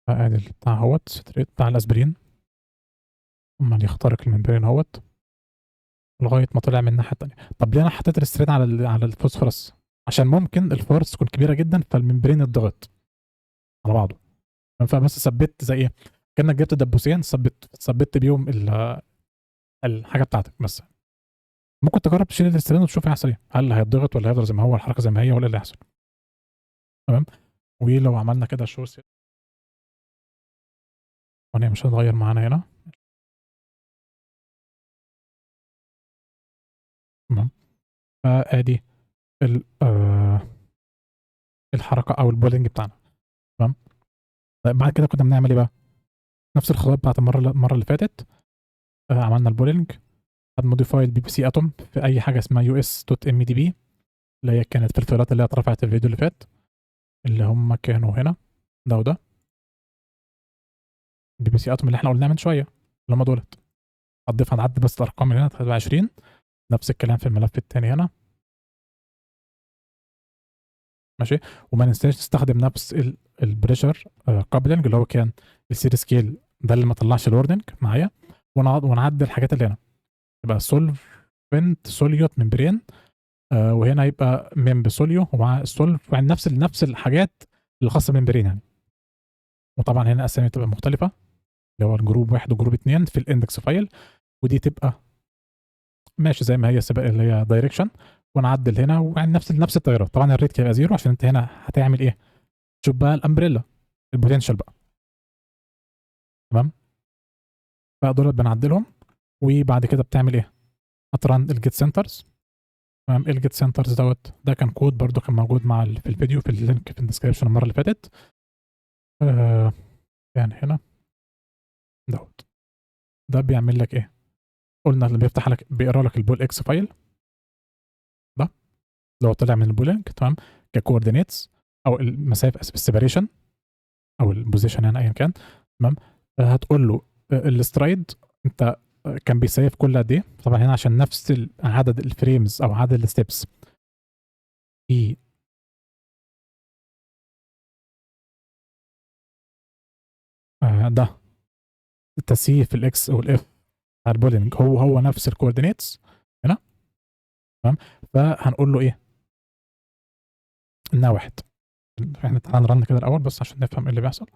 ادي بتاع اهوت ستريت بتاع الاسبرين، عمال يخترق الممبرين اهوت لغايه ما طلع من الناحيه التانيه. طب ليه انا حطيت الستريت على الفوسفورس؟ عشان ممكن الفورس تكون كبيره جدا فالممبرين اتضغط على بعضه، فبس ثبت زي ايه، كانك جبت دبوسين ثبت بيهم الحاجه بتاعتك بس. ممكن تجرب تشيل الاسترين وتشوف هيحصل ايه، هل هيتضغط ولا هيفضل زي ما هو، الحركه زي ما هي، ولا إيه اللي هيحصل. تمام. ولو عملنا كده شو وانا مش هتغير معانا هنا. تمام. فادي الحركه او البولينج بتاعنا. تمام. طيب بعد كده كنا بنعمل ايه بقى؟ نفس الخطوات بتاعت المره اللي فاتت. عملنا البولينج، خد موديفايد بي بي سي اتوم في اي حاجه اسمها يو اس دوت ام دي بي، اللي هي كانت في الفايلات اللي هي اترفعت الفيديو اللي فات، اللي هم كانوا هنا ده وده. بي بي سي اتوم اللي احنا قلناه من شويه اللي هم دولت. هتضيف هنعدي بس الارقام اللي هنا هتبقى 20. نفس الكلام في الملف الثاني هنا. ماشي. وما ننساش نستخدم نفس البريشر كابلنج اللي هو كان السيري سكيل ده اللي ما طلعش الوردنج معايا، ونعدل الحاجات اللي هنا يبقى سولفنت سوليوت ممبرين، وهنا يبقى ممب سوليو ومع السولف، يعني نفس الحاجات اللي خاصه بالممبرين يعني. وطبعا هنا اسامي تبقى مختلفه، اللي هو الجروب 1 وجروب 2 في الاندكس فايل، ودي تبقى ماشي زي ما هي سبق اللي هي دايركشن. ونعدل هنا ويعني نفس التغيرات. طبعا الريت هيبقى زيرو عشان انت هنا هتعمل ايه؟ شوف بقى الامبريلا، البوتنشال بقى. تمام. فدول بنعدلهم، وبعد كده بتعمل ايه؟ هترن الجيت سنترز تمام. الجيت سنترز ده كان كود برضه كان موجود مع في الفيديو في اللينك في الديسكربشن المره اللي فاتت. يعني هنا ده بيعمل لك ايه؟ قلنا اللي بيفتح لك بيقرا لك البول اكس فايل ده اللي هو طلع من البولينج، تمام، ككوردينيتس او المسافه السيبريشن او البوزيشن يعني ايا كان، تمام. هتقول له السترايد انت كان بيسيف كل قد ايه؟ طبعا هنا عشان نفس عدد الفريمز او عدد الستبس في ده تسييف الاكس والاف بتاع البولينج هو نفس الكوردينيتس هنا، تمام. فهنقول له ايه؟ انها واحد. احنا تعالى نرن كده الاول بس عشان نفهم ايه اللي بيحصل.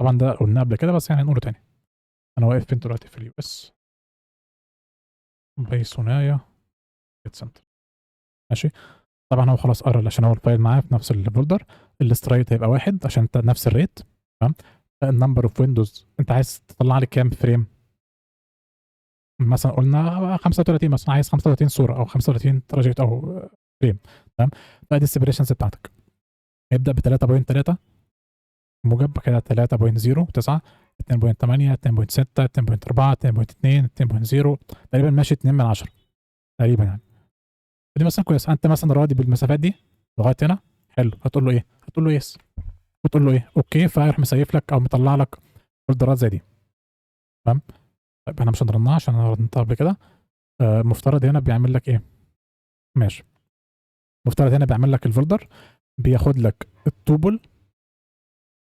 طبعا ده قلناه قبل كده بس يعني نقوله تاني. انا واقف فين دلوقتي؟ في اليو اس بايثونايه جيت سنتر، ماشي. طبعا هو خلاص قرا عشان هو الفايل معاه في نفس الفولدر. السترايت هيبقى واحد عشان انت نفس الريت، تمام. النمبر اوف ويندوز انت عايز تطلع لي كام فريم؟ مثلا قلنا 35 مثلا، عايز 35 صوره او 35 تراجكت او فريم، تمام. فادي السيبريشنز بتاعتك يبدا ب 3.3 موجب كده 3.09 2.8 2.6 2.4 2.2 2.0 تقريبا ماشي 2 من 10 تقريبا يعني. دي مثلا كويس. انت مثلا راضي بالمسافات دي لغايه هنا؟ حلو. هتقول له ايه؟ هتقول له يس، وتقول له ايه؟ اوكي. فيروح مسيف لك او مطلع لك اوردرات زي دي، تمام. طيب احنا مش هنرنها عشان انا رنتها قبل كده. مفترض هنا بيعمل لك ايه؟ ماشي. مفترض هنا بيعمل لك الفولدر، بياخد لك التوبل،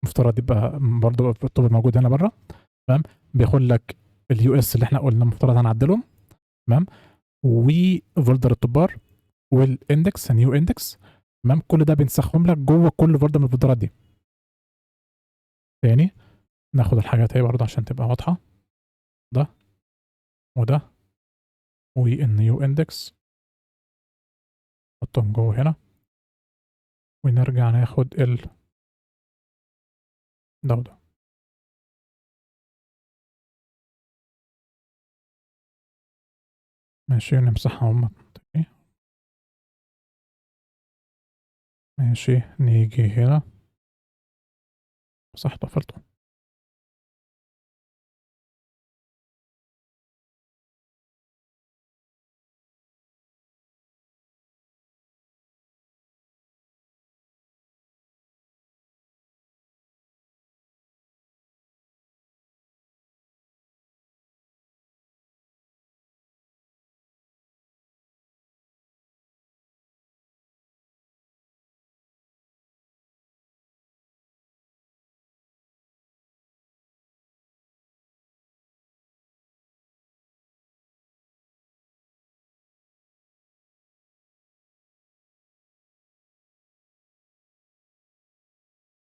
مفترض يبقى برضه التوبل موجود هنا بره، تمام. بياخد لك اليو اس اللي احنا قلنا المفترض هنعدلهم، تمام، وفولدر التبار والاندكس نيو اندكس، تمام. كل ده بينسخهم لك جوه كل فولدر من الفولدرات دي. تاني ناخد الحاجات هي برضه عشان تبقى واضحه. ده وده والنيو اندكس نحطهم جوه هنا، ونرجع ناخد ده وده. ماشي نمسحهم. ماشي نيجي هنا. صح طفلته.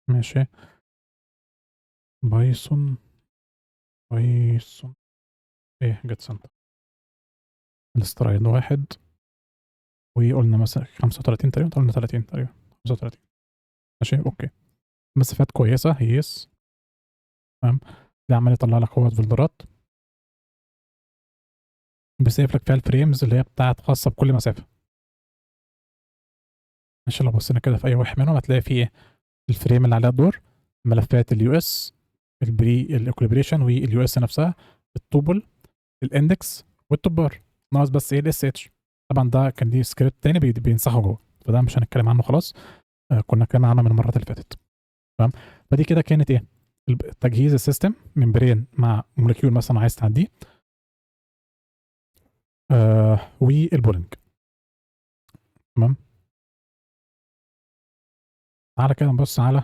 ماشي. بايثون بايثون ايه جيت سنتر الاسترايد واحد، وقلنا مثلا 35 تقريبا، قلنا 30 تقريبا 35. ماشي اوكي. مسافات كويسه يس، تمام. ده عمال يطلع لك هو فولدرات بيسيف لك فيها الفريمز اللي هي بتاعت خاصه بكل مسافه. ماشي. لو بصينا كده في اي واحد منهم هتلاقي فيه ايه؟ الفريم اللي عليها الدور، ملفات اليو اس، البري الاكوليبريشن واليو اس نفسها، التوبل، الاندكس والتبار. ناقص بس ايه؟ الاس اتش. طبعا ده كان ليه سكريبت تاني بينسخه جوه، فده مش هنتكلم عنه خلاص. كنا اتكلمنا عنه من المرات اللي فاتت، تمام. فدي كده كانت ايه؟ تجهيز السيستم ممبرين مع مولكيول مثلا عايز تعديه، والبولينج، تمام. تعالى كده نبص على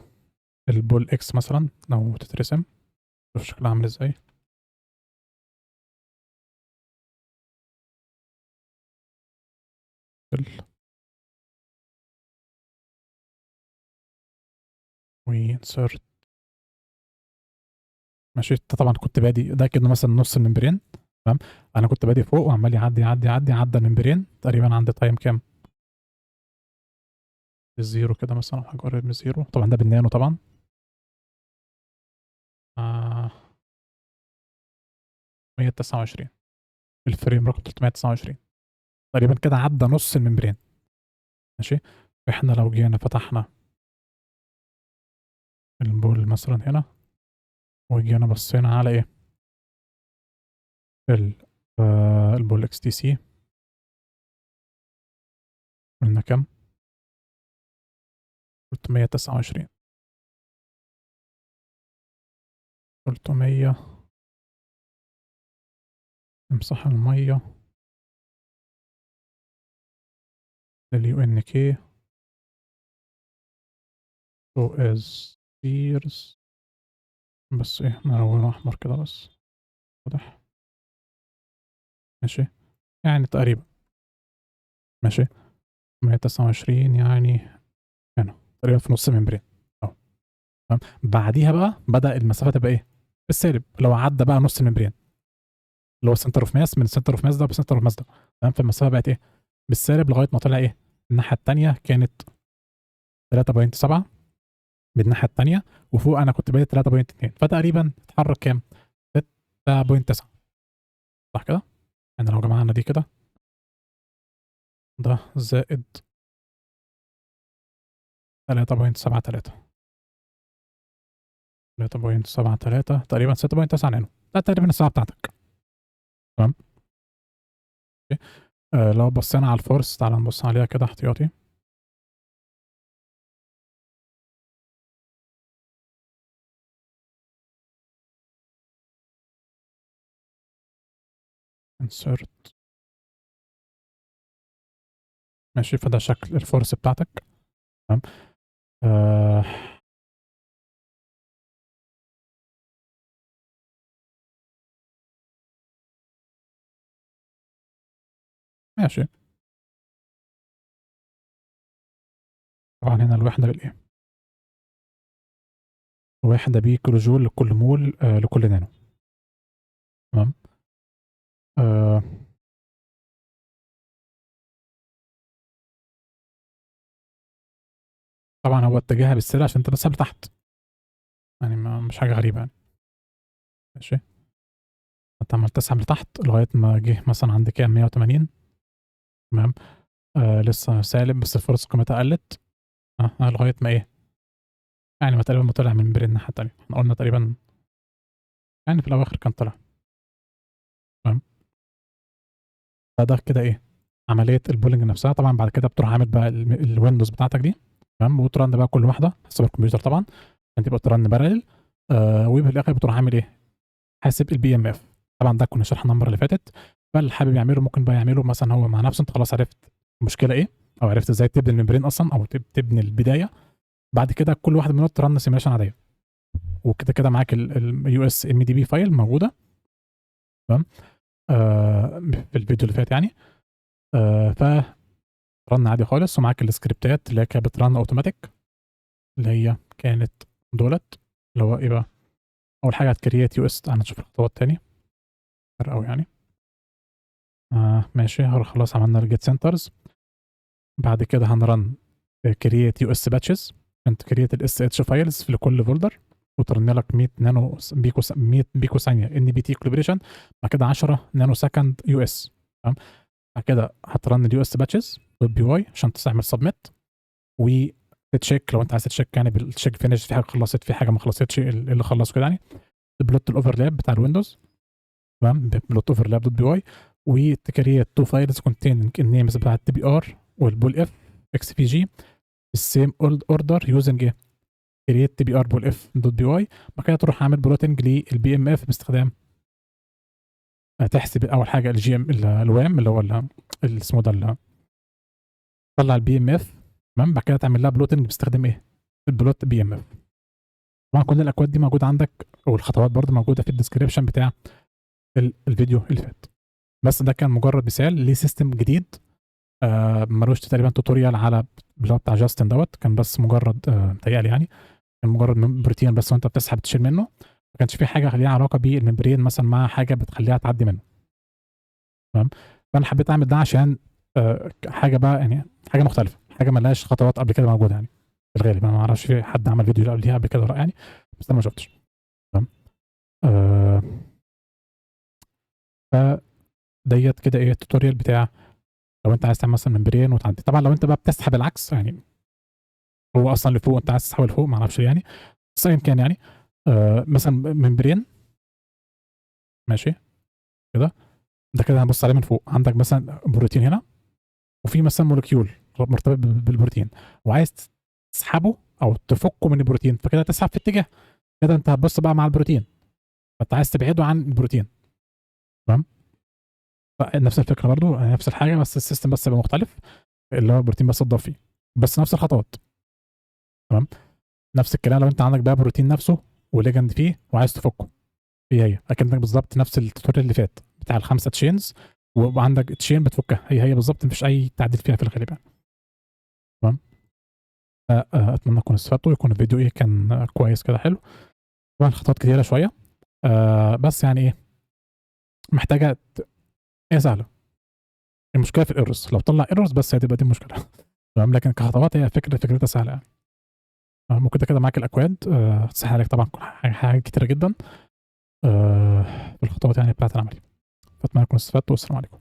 البول اكس مثلا لو تترسم، شوف شكلها عامل ازاي. وانسرت. ماشي. انت طبعا كنت بادي ده كده مثلا نص الممبرين، تمام. انا كنت بادي فوق وعمال يعدي يعدي يعدي، عدى الممبرين تقريبا عند تايم كام؟ الزيرو كده مثلا، حاجه قريب من الزيرو. طبعا ده بالنانو طبعا. 129 الفريم رقم 329. تقريبا كده عدى نص الممبرين. ماشي. احنا لو جينا فتحنا البول مثلا هنا وجينا بصينا على ايه البول اكس تي سي، قلنا كام؟ 329 300. امسح المية لليو ان كي تو از بيرز، بس ايه نلونه احمر كده بس واضح. ماشي، يعني تقريبا ماشي 129 يعني هنا تقريبا في نص الممبرين اهو. تمام، بعديها بقى بدأ المسافة تبقى ايه؟ بالسالب، لو عدى بقى نص الممبرين اللي هو سنتر اوف ماس، من سنتر اوف ماس ده بسنتر اوف ماس ده. تمام، فالمسافة بقت ايه؟ بالسالب لغاية ما طلع ايه؟ الناحية التانية كانت 3.7 بالناحية التانية، وفوق انا كنت بادئ 3.2، فتقريبا اتحرك كام؟ 6.9 صح كده؟ يعني لو جمعنا دي كده ده زائد 3.73 3.73 تقريبا 6.9 نانو، ده تقريبا الساعة بتاعتك. تمام. لو بصينا على الفورس تعالى نبص عليها كده احتياطي. insert. ماشي، فده شكل الفورس بتاعتك. تمام. آه ماشي. طبعا هنا الوحدة بالايه؟ الوحدة بكيلو جول لكل مول لكل نانو. تمام. آه طبعا هو اتجاهها بالسالب عشان انت بس تحت، يعني مش حاجة غريبة يعني. ماشي، انت عمال تسحب لتحت لغاية ما جه مثلا عند كام؟ 180. تمام. لسه سالب بس الفرص قيمتها قلت لغاية ما ايه؟ يعني ما تقريبا ما طلع من برين الناحية التانية، احنا قلنا تقريبا يعني في الأواخر كان طلع. تمام. فده كده ايه؟ عملية البولينج نفسها. طبعا بعد كده بتروح عامل بقى الويندوز بتاعتك دي. تمام، وترن بقى كل واحدة حسب الكمبيوتر طبعا عشان تبقى ترن بارل. وفي الآخر بتروح عامل ايه؟ حاسب البي ام اف. طبعا ده كنا شرحنا المرة اللي فاتت، فاللي حابب يعمله ممكن بقى يعمله مثلا هو مع نفسه. انت خلاص عرفت المشكلة ايه، او عرفت ازاي تبني الممبرين اصلا او تبني البداية. بعد كده كل واحد منهم ترن سيميليشن عادية، وكده كده معاك اليو اس ام دي بي فايل موجودة. تمام. في الفيديو اللي فات يعني. ف رن عادي خالص، ومعاك السكريبتات اللي هي كانت بترن اوتوماتيك، اللي هي كانت دولت اللي هو ايه بقى؟ اول حاجه هتكريت يو اس. هنشوف الخطوات تاني فرق قوي يعني. ماشي، خلاص عملنا الجيت سنترز. بعد كده هنرن كريت يو اس باتشز عشان تكريت الاس اتش فايلز في كل فولدر، وترن لك 100 نانو بيكو 100 بيكو ثانيه ان بي تي كوليبريشن. بعد كده 10 نانو سكند يو اس. تمام. بعد كده هترن اليو اس باتشز دوت بي واي عشان تعمل سبميت، وتتشيك لو انت عايز تتشيك يعني بالتشيك فينش، في حاجه خلصت في حاجه ما خلصتش، اللي خلص كده يعني. تبلوت الاوفرلاب بتاع الويندوز. تمام، بلوت اوفرلاب دوت بي واي، وتكريت تو فايلز كونتين النيمز بتاع التي بي ار والبول اف اكس بي جي السيم اوردر يوزنج ايه؟ كريت تي بي ار بول اف دوت بي واي. بعد كده تروح عامل بلوتنج للبي ام اف باستخدام تحسب اول حاجه الجي ام الوام اللي هو اسمه ده طلع البي ام اف. تمام، بعد كده تعمل لها بلوتنج باستخدام ايه؟ البلوت بي ام اف. طبعا كل الاكواد دي موجوده عندك، والخطوات برضو موجوده في الديسكربشن بتاع الفيديو اللي فات. بس ده كان مجرد مثال لسيستم جديد ملوش تقريبا توتوريال على اللي هو بتاع جاستن دوت. كان بس مجرد متهيألي يعني كان مجرد ممبرين بس، وانت بتسحب تشيل منه. ما كانش في حاجه ليها علاقه بالممبرين مثلا مع حاجه بتخليها تعدي منه. تمام. فانا حبيت اعمل ده عشان حاجه بقى يعني حاجه مختلفه، حاجه ملهاش خطوات قبل كده موجوده يعني. في الغالب انا ما اعرفش في حد عمل فيديو ليها قبل كده ولا لأ يعني، بس انا ما شفتش. تمام. آه فديت كده ايه التوتوريال بتاع لو انت عايز تعمل مثلا ممبرين وتعدي. طبعا لو انت بقى بتسحب العكس يعني هو اصلا لفوق انت عايز تسحبه لفوق ما اعرفش ليه يعني، بس ايا كان يعني مثلا ممبرين ماشي كده، ده كده هنبص عليه من فوق. عندك مثلا بروتين هنا وفي مثلا مولكيول مرتبط بالبروتين وعايز تسحبه او تفكه من البروتين، فكده تسحب في اتجاه، كده انت هتبص بقى مع البروتين فانت عايز تبعده عن البروتين. تمام، نفس الفكره برضو نفس الحاجه بس السيستم بس يبقى مختلف، اللي هو البروتين بس تضاف فيه، بس نفس الخطوات. تمام، نفس الكلام لو انت عندك بقى بروتين نفسه وليجند فيه وعايز تفكه، هي اكنك بالظبط نفس التوتوريال اللي فات بتاع الخمسه تشينز، وعندك تشين بتفكها، هي بالظبط مفيش اي تعديل فيها في الغالب يعني. تمام، اتمنى تكونوا استفدتوا، يكون الفيديو ايه كان كويس كده حلو. طبعا الخطوات كتيره شويه بس يعني ايه محتاجه هي سهله، المشكله في الايرورز، لو طلع ايرورز بس هتبقى دي المشكله. تمام، لكن كخطوات هي فكرتها سهله يعني. ممكن كده معاك الاكواد هتسهل عليك طبعا حاجات كتيره جدا في الخطوات يعني بتاعت العمليه. فاتمنى تكونوا استفدتوا والسلام عليكم.